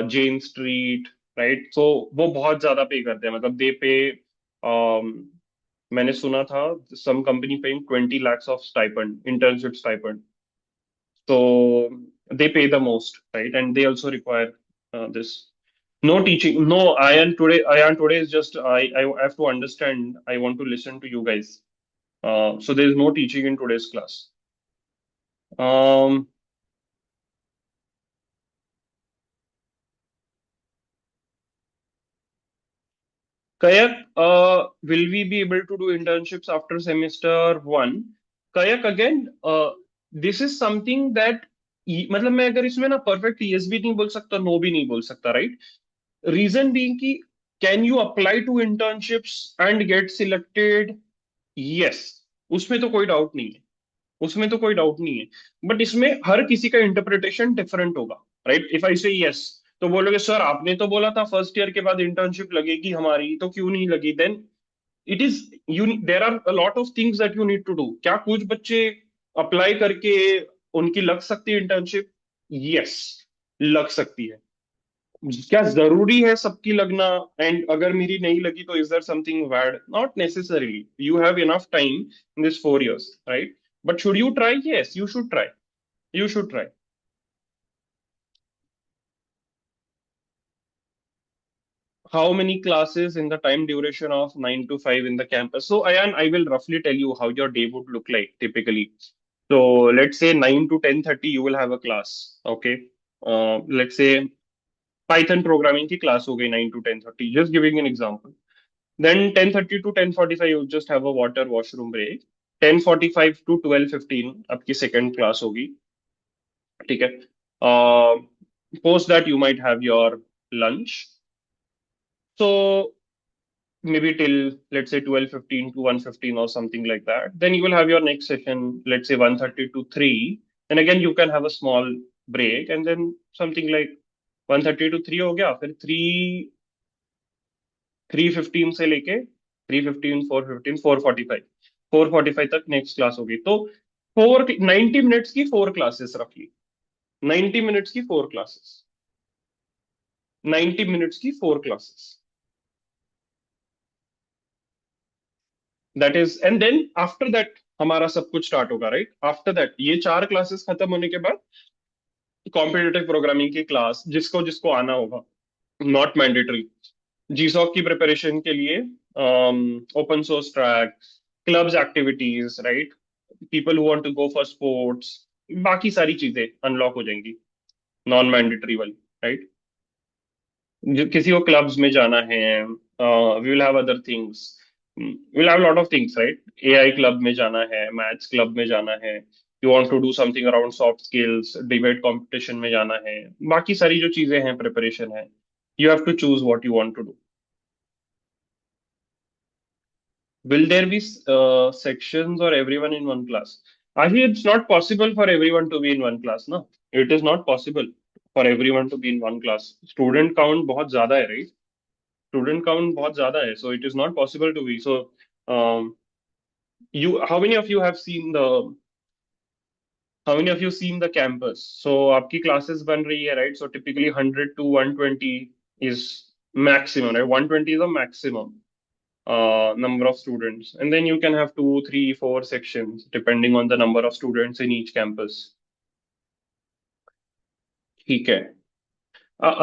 Jane Street, right? So वो बहुत ज्यादा पे करते हैं, मतलब दे पे, मैंने सुना था some company paying 20 lakhs of stipend, internship stipend. So they pay the most, right? And they also require this. No teaching. No, Ayan today is just I have to understand. I want to listen to you guys. So there is no teaching in today's class. Um, Kayak, will we be able to do internships after semester one? Kayak, again, this is something that मतलब मैं अगर इसमें ना perfect yes भी नहीं बोल सकता, no भी नहीं बोल सकता, राइट? रीजन बीइंग कि can you apply to internships and get selected? Yes, उसमें तो कोई डाउट नहीं है, उसमें तो कोई डाउट नहीं है. बट इसमें हर किसी का इंटरप्रिटेशन डिफरेंट होगा, राइट? इफ आई से यस, तो बोलोगे सर आपने तो बोला था फर्स्ट ईयर के बाद इंटर्नशिप लगेगी हमारी, तो क्यों नहीं लगी? Then it is, you there are a lot of things that you need to do. क्या कुछ बच्चे अप्लाई करके उनकी लग सकती है इंटर्नशिप? यस, लग सकती है. क्या जरूरी है सबकी लगना? एंड अगर मेरी नहीं लगी तो is there something bad? Not necessarily. You have enough time in this 4 years, right? But should you try? Yes, you should try. You should try. How many classes in the time duration of 9 to 5 in the campus? So, Ayan, I will roughly tell you how your day would look like typically. So, let's say 9 to 10:30, you will have a class. Okay. Let's say Python programming की class हो गई 9 to 10:30. Just giving an example. Then 10:30 to 10:45, you just have a water washroom break. 10:45 to 12:15 आपकी second class होगी. ठीक है. Post that you might have your lunch. So maybe till let's say 12:15 to 1:15 or something like that. Then you will have your next session, let's say 1:30 to 3. And again, you can have a small break, and then something like 1:30 to 3 हो गया, फिर 3:15 से लेके 3:15, 4:15, 4:45 तक next class होगी. तो 90 minutes की 4 classes रखी. 90 मिनट्स की 4 क्लासेस. 90 मिनट्स की 4 classes. That is, and then after that हमारा सब कुछ स्टार्ट होगा, राइट? आफ्टर दैट ये 4 क्लासेस खत्म होने के बाद कॉम्पिटिटिव प्रोग्रामिंग की क्लास, जिसको जिसको आना होगा, नॉट मैंडेटरी. जीसॉक की प्रिपरेशन के लिए open source track, clubs activities, right? People who want to go for sports, बाकी सारी चीजें अनलॉक हो जाएंगी. नॉन मैंडेटरी वाली, राइट? जो किसी को क्लब्स में जाना है, we will have other things, we will have lot of things, right? AI club में जाना है, मैथ्स क्लब में जाना है, you want to do something around soft skills, debate competition में जाना है, बाकी सारी जो चीजें हैं, प्रिपरेशन है, you have to choose what you want to do. Will there be sections or everyone in one class? Actually, it's not possible for everyone to be in one class, no? It is not possible for everyone to be in one class. Student count बहुत ज़्यादा है, right? Student count बहुत ज़्यादा है, so it is not possible to be. So, how many of you have seen how many of you seen the campus? So, आपकी classes बन रही है, right? So, typically 100 to 120 is maximum, right? 120 is a maximum number of students, and then you can have two, three, four sections depending on the number of students in each campus. ठीक है.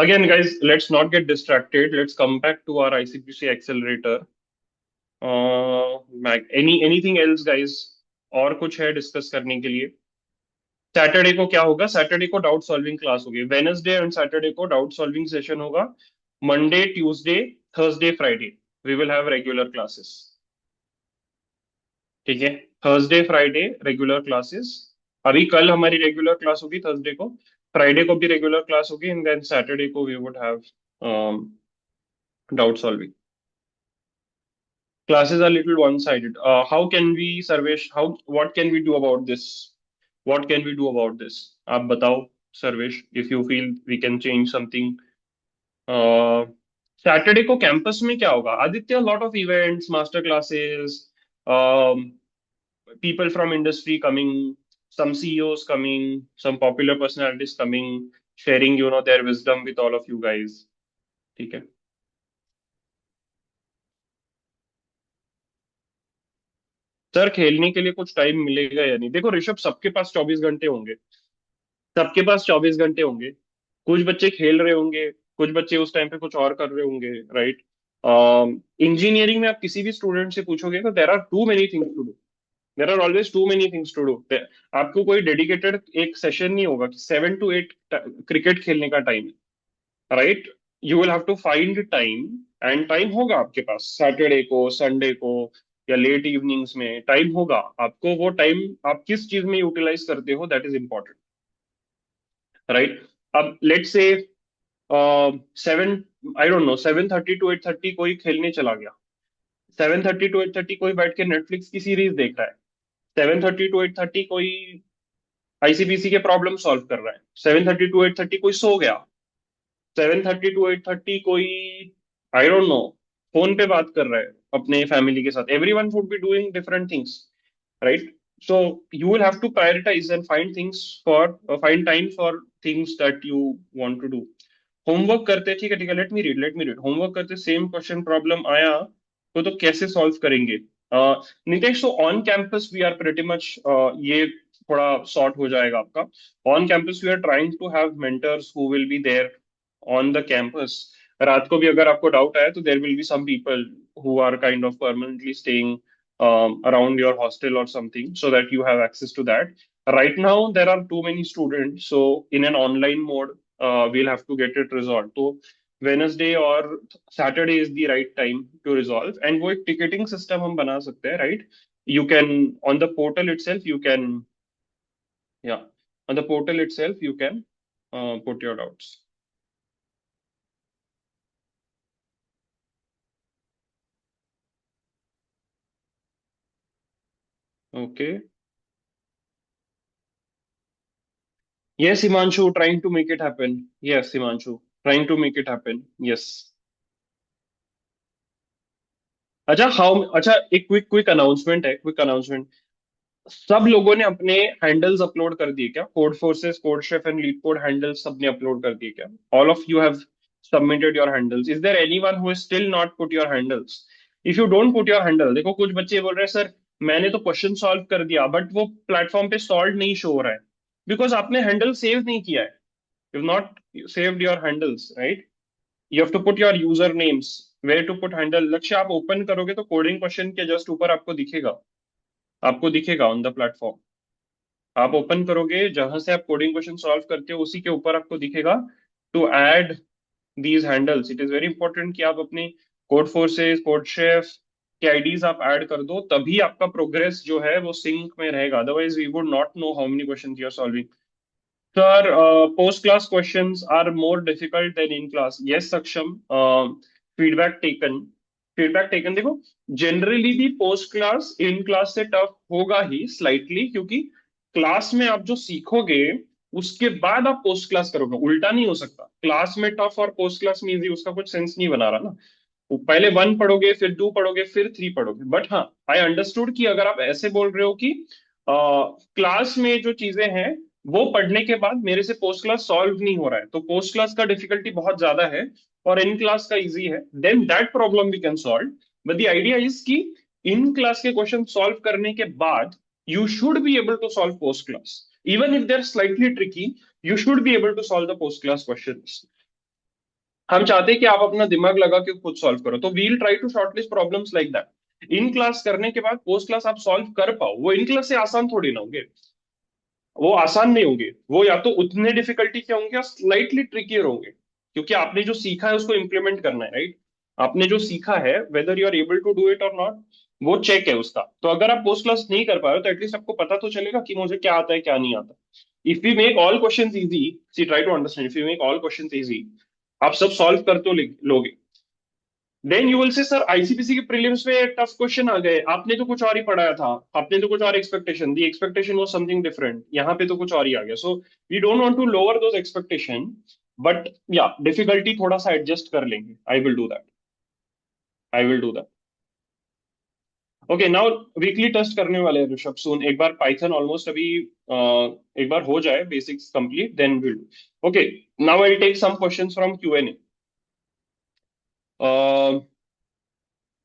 Again, guys, let's not get distracted. Let's come back to our ICPC accelerator. Anything else, guys? और कुछ है discuss करने के लिए? Saturday को क्या होगा? सैटरडे को डाउट सॉल्विंग क्लास होगी. वेनसडे एंड सैटरडे को डाउट सॉल्विंग सेशन होगा. Monday, Tuesday, Thursday, Friday we will have regular classes. ठीक है. Thursday Friday regular classes. अभी कल हमारी रेगुलर क्लास होगी थर्सडे को. फ्राइडे को भी रेगुलर क्लास होगी, एंड देन सैटरडे को we would have doubt solving. Classes are little one sided. How can we, Sarvesh, how, what can we do about this? What can we do about this? आप बताओ, Sarvesh, if you feel we can change something. Saturday को campus में क्या होगा Aditya? Lot of events, master classes, people from industry coming, some CEOs coming, some popular personalities coming, sharing, their wisdom with all of you guys. ठीक है. Sir, खेलने के लिए कुछ टाइम मिलेगा या नहीं? देखो ऋषभ, सबके पास 24 घंटे होंगे. सबके पास 24 घंटे होंगे. कुछ बच्चे खेल रहे होंगे, कुछ बच्चे उस टाइम पे कुछ और कर रहे होंगे, राइट? इंजीनियरिंग में आप किसी भी स्टूडेंट से पूछोगे तो there are too many things to do. There are always too many things to do. आपको कोई डेडिकेटेड एक सेशन नहीं होगा कि 7 to 8 क्रिकेट खेलने का टाइम है, right? You will have to find time, and time होगा आपके पास सैटरडे को, संडे को, या लेट इवनिंग्स में टाइम होगा आपको. वो टाइम आप किस चीज में यूटिलाइज करते हो, दैट इज इंपॉर्टेंट, राइट? अब let's say 7, I don't know, 7:30 to 8:30 कोई खेलने चला गया. 7:30 to 8:30 कोई बैठ के नेटफ्लिक्स की सीरीज देख रहा है. 7:30 to 8:30 कोई आईसीपीसी के प्रॉब्लम सॉल्व कर रहा है. 7:30 to 8:30 कोई सो गया. 7:30 to 8:30 कोई, आई डोंट नो, फोन पे बात कर रहा है अपने फैमिली के साथ. Every one would be doing different things, right? So you will have to prioritize and find time for things that you want to do. Homework करते, ठीक है, ठीक है, लेट मी रीड. होमवर्क करते, सेम क्वेश्चन प्रॉब्लम आया तो कैसे solve करेंगे? नितेश, तो on campus we are pretty much, ये थोड़ा सॉर्ट हो जाएगा आपका. On campus we are trying to have mentors who will be there on the campus. रात को भी अगर आपको डाउट आया तो there will be some people who are kind of permanently staying around your hostel or something, so that you have access to that. Right now there are too many students, so in an online mode we'll have to get it resolved. So Wednesday or Saturday is the right time to resolve, and वो एक ticketing system हम बना सकते हैं, right? You can, on the portal itself you can, yeah, on the portal itself you can put your doubts. Okay. Yes, Himanshu, trying to make it happen. Yes, Himanshu, trying to make it happen. Yes. अच्छा, एक quick quick announcement है, quick announcement. सब लोगों ने अपने handles upload कर दिए क्या? Codeforces, CodeChef and LeetCode handles सबने अपलोड कर दिए क्या? All of you have submitted your handles. Is there anyone who still not put your handles? If you don't put your handle, देखो कुछ बच्चे बोल रहे हैं सर मैंने तो क्वेश्चन सॉल्व कर दिया बट वो प्लेटफॉर्म पे सॉल्व नहीं शो हो रहा है, बिकॉज आपने हैंडल सेव नहीं किया है. You not saved your handles, right? You have to put your user names, where to put handle. Lakshya, आप ओपन करोगे तो कोडिंग क्वेश्चन के जस्ट ऊपर आपको दिखेगा, ऑन द प्लेटफॉर्म. आप ओपन करोगे, जहां से आप कोडिंग क्वेश्चन सॉल्व करते हो उसी के ऊपर आपको दिखेगा to add these handles. It is very important कि आप अपने कोड फोर्सेस, कोड शेफ के आईडीज आप ऐड कर दो, तभी आपका प्रोग्रेस जो है वो सिंक में रहेगा, otherwise we would not know how many questions you are solving. Sir, post-class questions are more difficult than in class. Yes, Saksham. Feedback taken. Feedback taken. देखो, generally भी post class in class से tough होगा ही slightly, क्योंकि class में आप जो सीखोगे उसके बाद आप पोस्ट क्लास करोगे, उल्टा नहीं हो सकता। क्लास में टफ और पोस्ट क्लास में इजी, उसका कुछ सेंस नहीं बना रहा ना। वो पहले वन पढ़ोगे, फिर टू पढ़ोगे, फिर थ्री पढ़ोगे। बट हाँ, आई अंडरस्टूड कि अगर आप ऐसे बोल रहे हो कि क्लास में जो चीजें हैं वो पढ़ने के बाद मेरे से पोस्ट क्लास सॉल्व नहीं हो रहा है, तो पोस्ट क्लास का डिफिकल्टी बहुत ज्यादा है और इन क्लास का इजी है, then that problem we can solve. But the idea is कि इन क्लास के क्वेश्चन सॉल्व करने के बाद you should be able to solve post class, even if they are slightly tricky. You should be able to solve the post class question. हम चाहते हैं कि आप अपना दिमाग लगा के खुद सॉल्व करो, तो we'll try to shortlist problems like that. In class करने के बाद पोस्ट क्लास आप सॉल्व कर पाओ, वो इन क्लास से आसान थोड़ी ना होंगे। वो आसान नहीं होंगे, वो या तो उतने डिफिकल्टी के होंगे या स्लाइटली ट्रिकियर होंगे, क्योंकि आपने जो सीखा है उसको इम्प्लीमेंट करना है, राइट। आपने जो सीखा है, whether you are able to do it और नॉट, वो चेक है उसका। तो अगर आप पोस्ट क्लास नहीं कर पा रहे हो तो एटलीस्ट आपको पता तो चलेगा कि मुझे क्या आता है क्या नहीं आता। If you make all question easy, see try to understand, if you make all question easy, आप सब सॉल्व कर तो लोगे, then you will say sir ICPC के प्रीलिम्स में टफ क्वेश्चन आ गए, आपने तो कुछ और ही पढ़ाया था, आपने तो कुछ और एक्सपेक्टेशन दी, एक्सपेक्टेशन वाज समथिंग डिफरेंट, यहाँ पे तो कुछ और ही आ गया। So we don't want to lower those expectation, but या डिफिकल्टी थोड़ा सा एडजस्ट कर लेंगे। I will do that, I will do that. Okay, now weekly test करने वाले हैं ऋषभ सून। एक बार पाइथन ऑलमोस्ट अभी एक बार हो जाए basics complete, then will do. Okay, now I take some questions from QnA.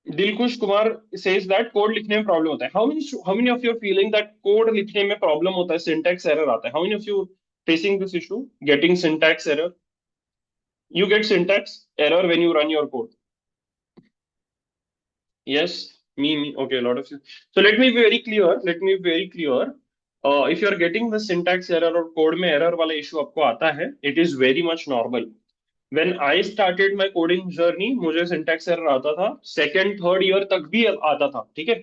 Dilkush Kumar says that code लिखने में प्रॉब्लम होता है। How many of you feeling that code लिखने में प्रॉब्लम होता है, सिंटैक्स एरर आता है? How many of you facing this issue, getting syntax error? You get syntax error when you run your code? Yes, me. Okay, a lot of you. So let me be very clear. Let me be very clear. If you are getting the syntax error or code में error वाला issue आपको आता है, it is very much normal. When I started my coding journey, मुझे syntax error आता था, second, third year तक भी आता था, ठीक है?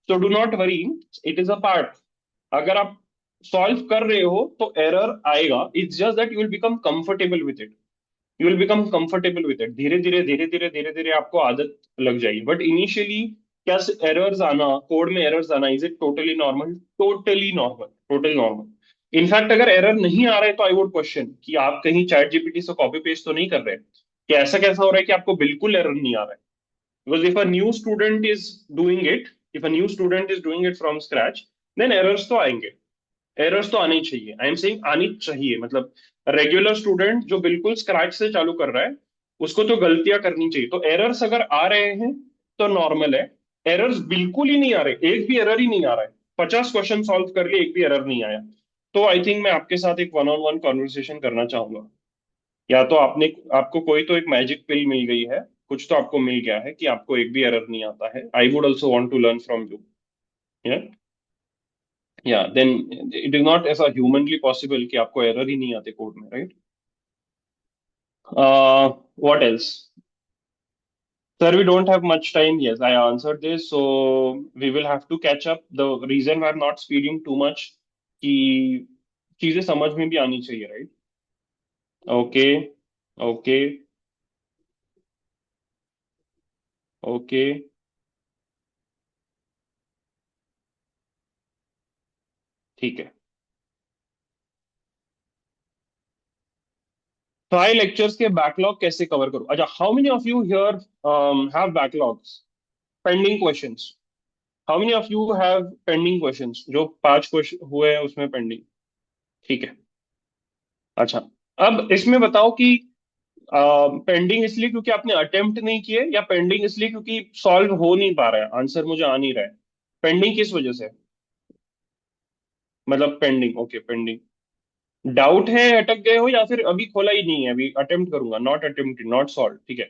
So do not worry, it is a part. अगर आप सॉल्व कर रहे हो तो एरर आएगा, it's just that you will become comfortable with it, you will become comfortable with it. धीरे धीरे धीरे धीरे धीरे धीरे आपको आदत लग जाएगी, बट इनिशियली क्या एरर्स आना, कोड में एरर्स आना, is it totally normal? Totally normal, totally normal. In fact अगर एरर नहीं आ रहा है तो आई वुड क्वेश्चन कि आप कहीं चैट जीपीटी से कॉपी पेस्ट तो नहीं कर रहे, कि ऐसा कैसा हो रहा है कि आपको बिल्कुल एरर नहीं आ रहा है। Because if a new student is doing it, if a new student is doing it from scratch, then errors तो आएंगे, एरर्स तो आनी ही चाहिए। आई एम सेइंग आनी चाहिए, मतलब रेगुलर स्टूडेंट जो बिल्कुल स्क्रैच से चालू कर रहा है उसको तो गलतियां करनी चाहिए। तो एरर्स अगर आ रहे हैं तो नॉर्मल है। एरर्स बिल्कुल ही नहीं आ रहे, एक भी एरर ही नहीं आ रहा है, 50 क्वेश्चन सॉल्व कर लिए एक भी एरर नहीं आया, तो आई थिंक मैं आपके साथ एक वन ऑन वन कॉन्वर्सेशन करना चाहूंगा। या तो आपको कोई तो एक मैजिक पिल मिल गई है, कुछ तो आपको मिल गया है कि आपको एक भी एरर नहीं आता है। I would also want to learn from you. या देन इट इज नॉट ऐसा ह्यूमनली पॉसिबल कि आपको एरर ही नहीं आते कोड में, right? What else? Sir, we don't have much time. Yes, I answered this, so we will have to catch up. The reason I am not speeding too much कि चीजें समझ में भी आनी चाहिए, राइट? ओके, ओके, ओके, ठीक है। 5 lectures के बैकलॉग कैसे कवर करूं? अच्छा, how many of you here have backlogs, pending questions? How many of you have pending questions, जो 5 क्वेश्चन हुए हैं उसमें पेंडिंग? ठीक है। अच्छा, अब इसमें बताओ कि पेंडिंग इसलिए क्योंकि आपने अटेम्प्ट नहीं किए, या पेंडिंग इसलिए क्योंकि सॉल्व हो नहीं पा रहा है, आंसर मुझे आ नहीं रहा है? पेंडिंग किस वजह से? मतलब पेंडिंग, ओके, पेंडिंग डाउट है, अटक गए हो, या फिर अभी खोला ही नहीं है, अभी अटेम्प्ट करूंगा, नॉट अटेम्प्टेड, नॉट सॉल्व, ठीक है,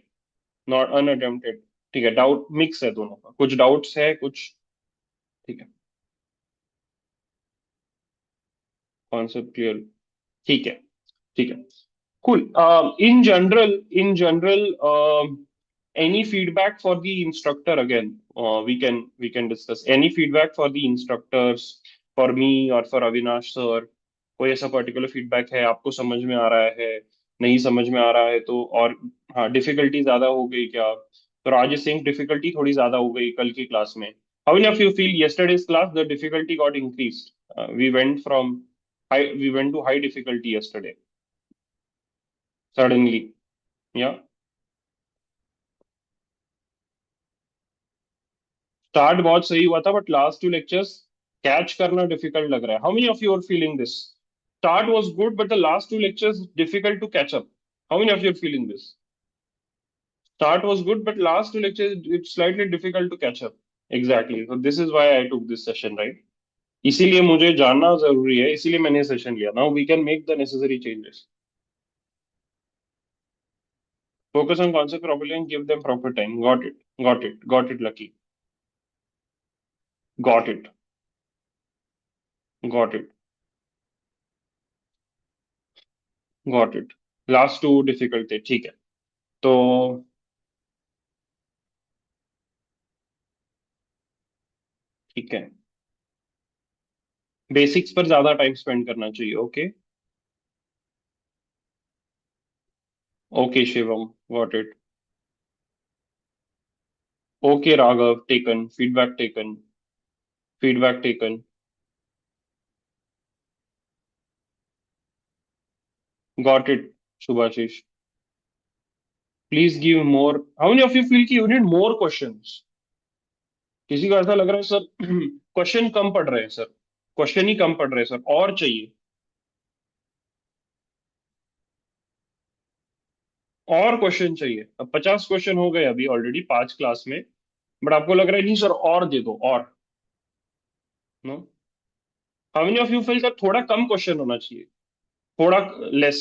नॉट अनअटेम्प्टेड, ठीक है, डाउट मिक्स है दोनों का, कुछ डाउट्स है कुछ, ठीक है। Concept clear. ठीक है, ठीक है। Cool. In general, any feedback for the instructor again? We can discuss any feedback for the instructors, for me or for Avinash sir. कोई ऐसा पर्टिकुलर फीडबैक है आपको समझ में आ रहा है, नहीं समझ में आ रहा है तो? और हाँ, डिफिकल्टी ज्यादा हो गई क्या? तो राजेश सिंह, डिफिकल्टी थोड़ी ज्यादा हो गई कल की क्लास में। How many of you feel yesterday's class the difficulty got increased? We went to high difficulty yesterday suddenly. Yeah. Start बहुत सही हुआ था but last two lectures catch करना डिफिकल्ट लग रहा है। How many of you are feeling this? Start was good but the last two lectures difficult to catch up. How many of you are feeling this? Start was good but last two lectures it's slightly difficult to catch up. Exactly, so this is why I took this session, right? इसीलिए मुझे जानना जरूरी है, इसीलिए मैंने session लिया। Now we can make the necessary changes. Focus on concept properly and give them proper time. Got it, got it, got it Lucky. Got it, got it, got it. Last two difficult थे, ठीक है। तो ठीक है, basics पर ज्यादा time spend करना चाहिए। Okay, okay Shivam, got it. Okay Raghav, taken feedback, taken feedback, taken. Got it Shubhashish. Please give more. How many of you feel कि यू नीड मोर क्वेश्चंस? किसी को ऐसा लग रहा है सर क्वेश्चन कम पड़ रहे हैं सर, क्वेश्चन ही कम पड़ रहे हैं सर, और चाहिए, और क्वेश्चन चाहिए। अब 50 क्वेश्चन हो गए अभी ऑलरेडी 5 क्लास में, बट आपको लग रहा है नहीं सर और दे दो और। No, how many of you feel that थोड़ा कम क्वेश्चन होना चाहिए, थोड़ा less?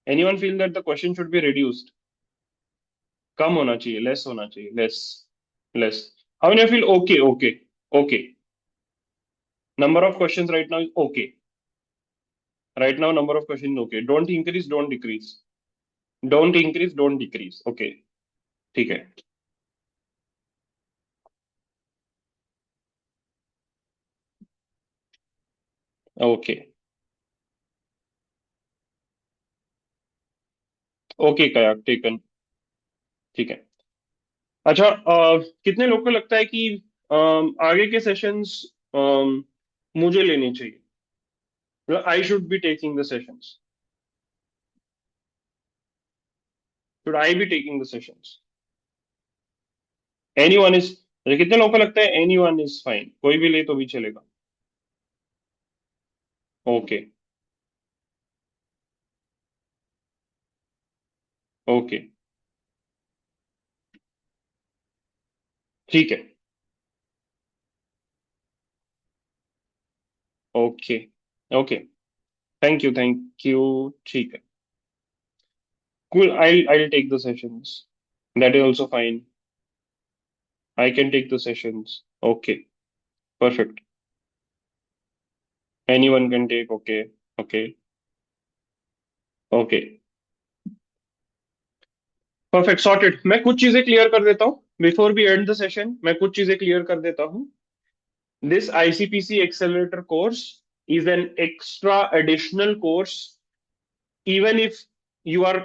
Anyone feel that the question should be reduced? कम होना चाहिए, लेस होना चाहिए, less, less. How many feel okay, okay, okay? Number of questions right now is okay. Right now number of question okay, don't increase don't decrease, don't increase don't decrease. Okay, ठीक है। Okay, okay कया, taken, ठीक है। अच्छा, कितने लोग को लगता है कि आगे के सेशंस मुझे लेने चाहिए? I should be taking the sessions? Should I be taking the sessions? Any one is, कितने लोगों को लगता है एनी वन इज फाइन, कोई भी ले तो भी चलेगा? ओके, ओके, ठीक है, okay, okay. Thank you, thank you. ठीक है, cool. I'll take the sessions. That is also fine. I can take the sessions. Okay, perfect. Anyone can take. Okay, okay, okay. Perfect, sorted. मैं कुछ चीजें clear कर देता हूँ before we end the session. मैं कुछ चीजें क्लियर कर देता हूँ। This ICPC accelerator course is an extra additional course. Even if you are,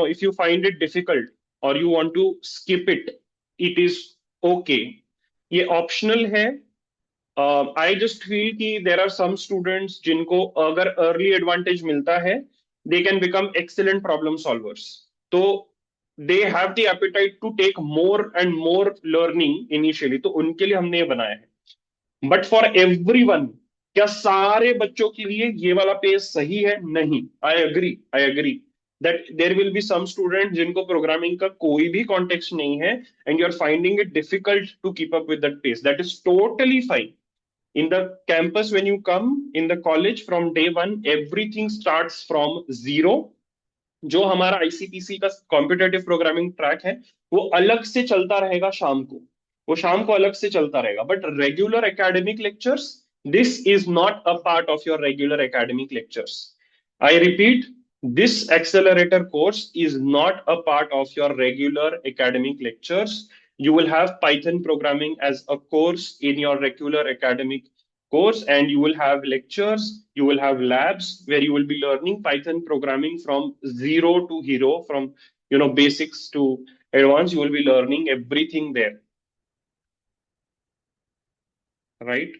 if you find it difficult or you want to skip it, it is okay. ये optional है। I just feel कि there are some students जिनको अगर early advantage मिलता है, they can become excellent problem solvers. तो they have the appetite to take more and more learning initially, तो उनके लिए हमने ये बनाया है। बट फॉर एवरीवन, क्या सारे बच्चों के लिए ये वाला पेज सही है? नहीं। I agree that there will be some student जिनको प्रोग्रामिंग का कोई भी कॉन्टेक्स्ट नहीं है, and you are finding it difficult to keep up with that pace. That is totally fine. In the campus, when you come in the college, from day one everything starts from zero. जो हमारा ICPC का competitive programming track है, वो अलग से चलता रहेगा शाम को, वो शाम को अलग से चलता रहेगा। But regular academic lectures This is not a part of your regular academic lectures. I repeat, this accelerator course is not a part of your regular academic lectures. You will have Python programming as a course in your regular academic course, and you will have lectures, you will have labs where you will be learning Python programming from zero to hero, from basics to advanced. You will be learning everything there, right?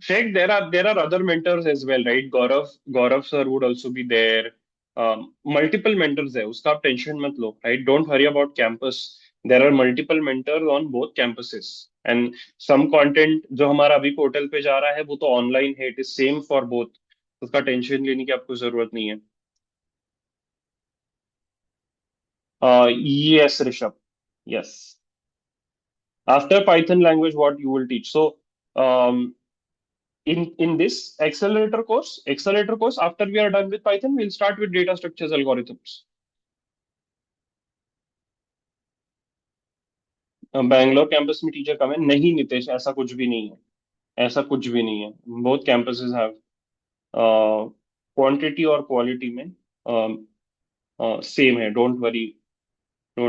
Sheikh, there are other mentors as well, right? Gaurav sir would also be there. Multiple mentors है, उसका आप tension मत लो, right? Don't worry about campus. There are multiple mentors on both campuses, and some content जो हमारा अभी portal पे जा रहा है वो तो ऑनलाइन है. It is same for both. उसका टेंशन लेने की आपको जरूरत नहीं है. Yes, Rishabh. Yes. After Python language, what you will teach? So. Um, in this accelerator course, after we are done with Python, we'll start with data structures algorithms. Bangalore campus में teacher कम है नहीं नितेश, ऐसा कुछ भी नहीं है. ऐसा कुछ भी नहीं है. बोथ कैंपसेस हैव क्वांटिटी और क्वालिटी में सेम है. Don't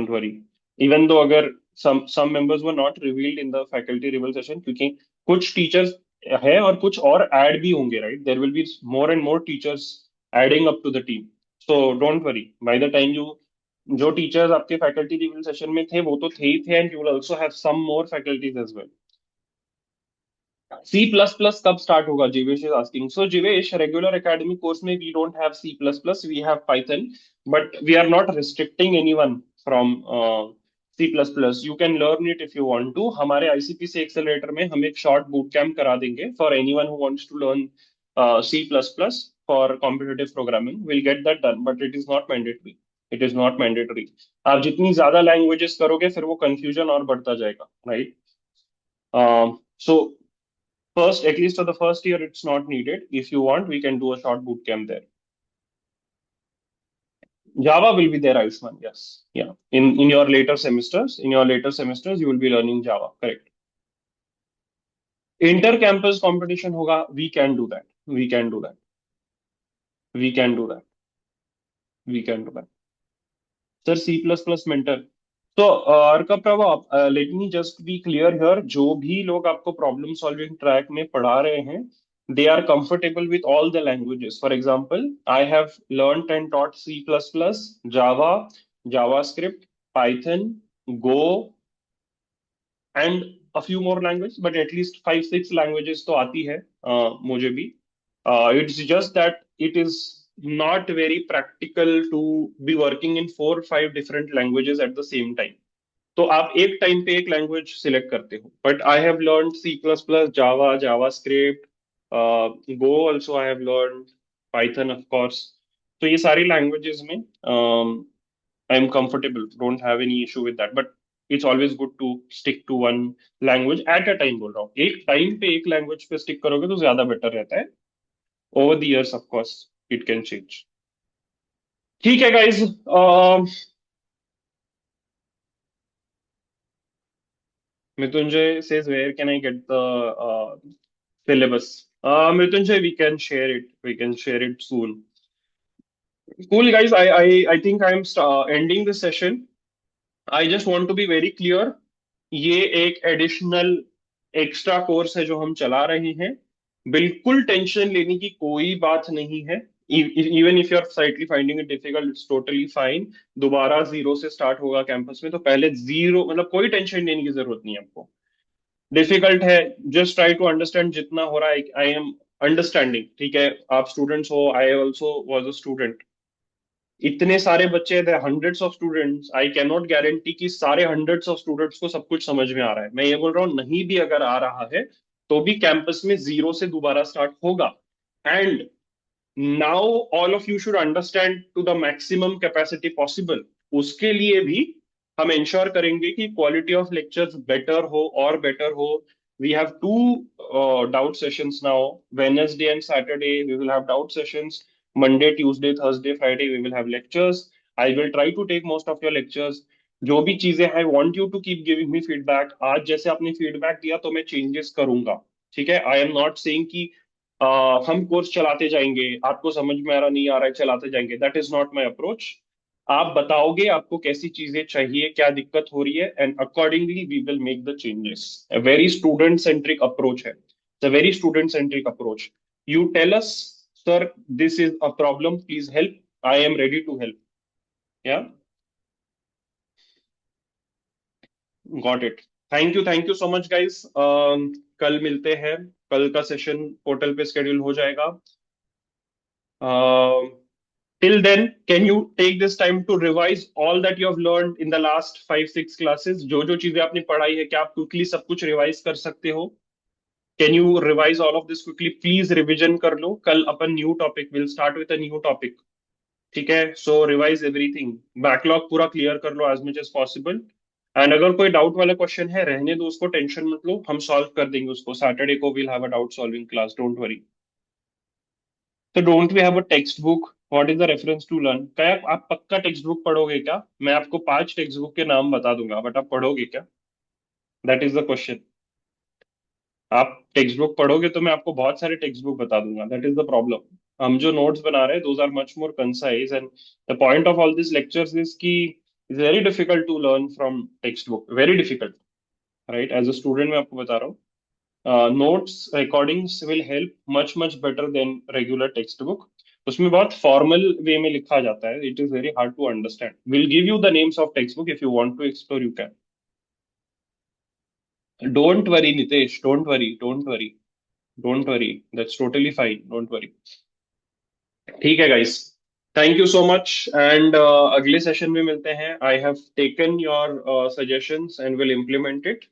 worry. इवन दो अगर some members were not revealed in the faculty reveal session, क्योंकि कुछ टीचर्स है और कुछ और ऐड भी होंगे, right? There will be more and more teachers adding up to the team. So don't worry, by the time you जो teachers आपके फैकल्टी रिवील सेशन में थे वो तो थे ही थे, and you will also have some more faculties as well. C plus plus कब स्टार्ट होगा? Jeevesh is asking. So Jeevesh, regular academic course में we don't have C plus plus, we have Python. But we are not restricting anyone from C plus plus. You can learn it if you want to. हमारे ICPC accelerator में हम एक short boot camp करा देंगे for anyone who wants to learn C plus plus for competitive programming. Will get that done, but it is not mandatory. It is not mandatory. आप जितनी ज्यादा languages करोगे फिर वो कंफ्यूजन और बढ़ता जाएगा, right? So first, at least for the first year, it's not needed. If you want, we can do a short boot camp there. Java will be there, Ayushman. Yes. Yeah. In your later semesters, you will be learning Java. Correct. Inter-campus competition hoga. We can do that. We can do that. We can do that. We can do that. Sir, C++ mentor. तो Arka Prabha, let me just be clear here. जो भी लोग आपको problem solving track में पढ़ा रहे हैं, they are comfortable with all the languages. For example, I have learned and taught C plus plus, Java, JavaScript, Python, go, and a few more language, but at least 5-6 languages तो आती है मुझे भी. It's just that it is not very practical to be working in 4 or 5 different languages at the same time. तो आप एक time पे एक लैंग्वेज सिलेक्ट करते हो. But I have learn C plus plus, Java, JavaScript, go also I have learn, Python of course. तो ये सारी लैंग्वेजेस में I am comfortable, don't have any issue with that. But it's always good to stick to one language at a time. बोल रहा हूँ, एक time पे एक लैंग्वेज पे स्टिक करोगे तो ज्यादा बेटर रहता है. Over the years of course it can change. ठीक है guys. Mrityunjay says, where can I get the syllabus? Mrityunjay, we can share it. We can share it soon. Cool, guys. I think I'm ending the session. I just want to be very clear. ये एक additional extra course है जो हम चला रहे हैं. बिल्कुल tension लेने की कोई बात नहीं है. Even if you are slightly finding it difficult, it's totally fine. दोबारा जीरो से स्टार्ट होगा कैंपस में, तो पहले जीरो मतलब कोई टेंशन लेने की जरूरत नहीं है आपको. डिफिकल्ट है, जस्ट ट्राई टू अंडरस्टैंड जितना हो रहा है. आई एम अंडरस्टैंडिंग, ठीक है? आप स्टूडेंट्स हो, I also was a student. इतने सारे बच्चे थे, hundreds of students. I can not guarantee कि सारे हंड्रेड्स ऑफ स्टूडेंट्स को सब कुछ समझ में आ रहा है. मैं ये बोल रहा हूँ, नहीं भी अगर आ रहा है तो भी कैंपस में जीरो से दोबारा स्टार्ट होगा. And now all of you should understand to the maximum capacity possible. उसके लिए भी हम इंश्योर करेंगे कि क्वालिटी ऑफ लेक्चर्स बेटर हो और बेटर हो. We have two doubt sessions now, Wednesday and Saturday we will have doubt sessions. Monday, Tuesday, Thursday, Friday we will have lectures. I will try to take most of your lectures. जो भी चीजें I want you to keep giving me feedback. आज जैसे आपने feedback दिया तो मैं changes करूंगा। ठीक है, आई एम नॉट सेइंग कि हम कोर्स चलाते जाएंगे, आपको समझ में आ रहा नहीं आ रहा है चलाते जाएंगे, that is not my approach. आप बताओगे आपको कैसी चीजें चाहिए, क्या दिक्कत हो रही है, and accordingly we will make the changes. A very student centric approach है, it's a very student centric approach. You tell us, sir, this is a problem, please help, I am ready to help. Yeah, got it. Thank you so much guys. कल मिलते हैं। कल का session portal पे schedule हो जाएगा। Till then, can you take this time to revise all that you have learned in the last 5 6 classes? जो जो चीजें आपने पढ़ाई है, क्या आप क्विकली सब कुछ रिवाइज कर सकते हो? Can you revise all of this quickly? Please revision कर लो। कल अपन new topic will start with a new topic. ठीक है, सो रिवाइज एवरीथिंग। बैकलॉग पूरा क्लियर कर लो as much as possible. And अगर कोई डाउट वाला क्वेश्चन है, रहने दो उसको, टेंशन मत लो, हम सॉल्व कर देंगे उसको। सैटरडे को will have a doubt solving class, don't worry. तो don't we have a text book? What is the reference to learn? क्या आप पक्का टेक्स्ट बुक पढ़ोगे क्या? मैं आपको 5 टेक्स्ट बुक के नाम बता दूंगा, बट आप पढ़ोगे क्या? That is the question. आप टेक्स्ट बुक पढ़ोगे तो मैं आपको बहुत सारे टेक्स्ट बुक बता दूंगा, दैट इज द प्रॉब्लम। हम जो नोट्स बना रहे हैं those are much more concise, and the point of all this lectures is की it's very difficult to learn from text book, very difficult. Right, as a student मैं आपको बता रहा हूँ, notes recordings will help much much better than regular text book. उसमें बहुत formal way में लिखा जाता है, it is very hard to understand. Will give you the names of text book, if you want to explore you can. Don't worry Nitesh, don't worry, don't worry, don't worry, that's totally fine, don't worry. ठीक है guys, thank you so much, and अगले session में मिलते हैं। I have taken your suggestions and will implement it.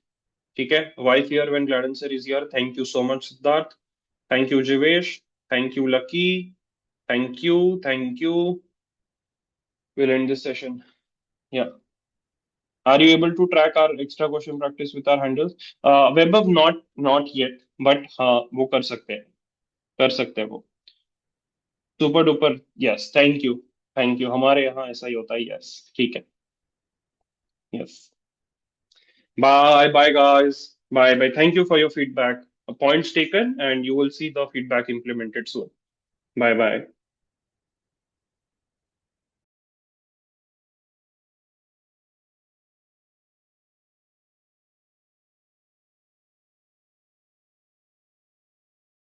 ठीक है, wife here when glad answer is here. Thank you so much Siddharth, thank you Jivesh, thank you Lucky, thank you, thank you. We'll end this session. Yeah. Are you able to track our extra question practice with our handles? Webhub not yet, but हाँ वो कर सकते हैं, कर सकते हैं वो। Super duper, yes, thank you, thank you. हमारे यहाँ ऐसा ही होता है, यस, ठीक है। Yes, bye bye guys, bye bye, thank you for your feedback, points taken, and you will see the feedback implemented soon. Bye bye.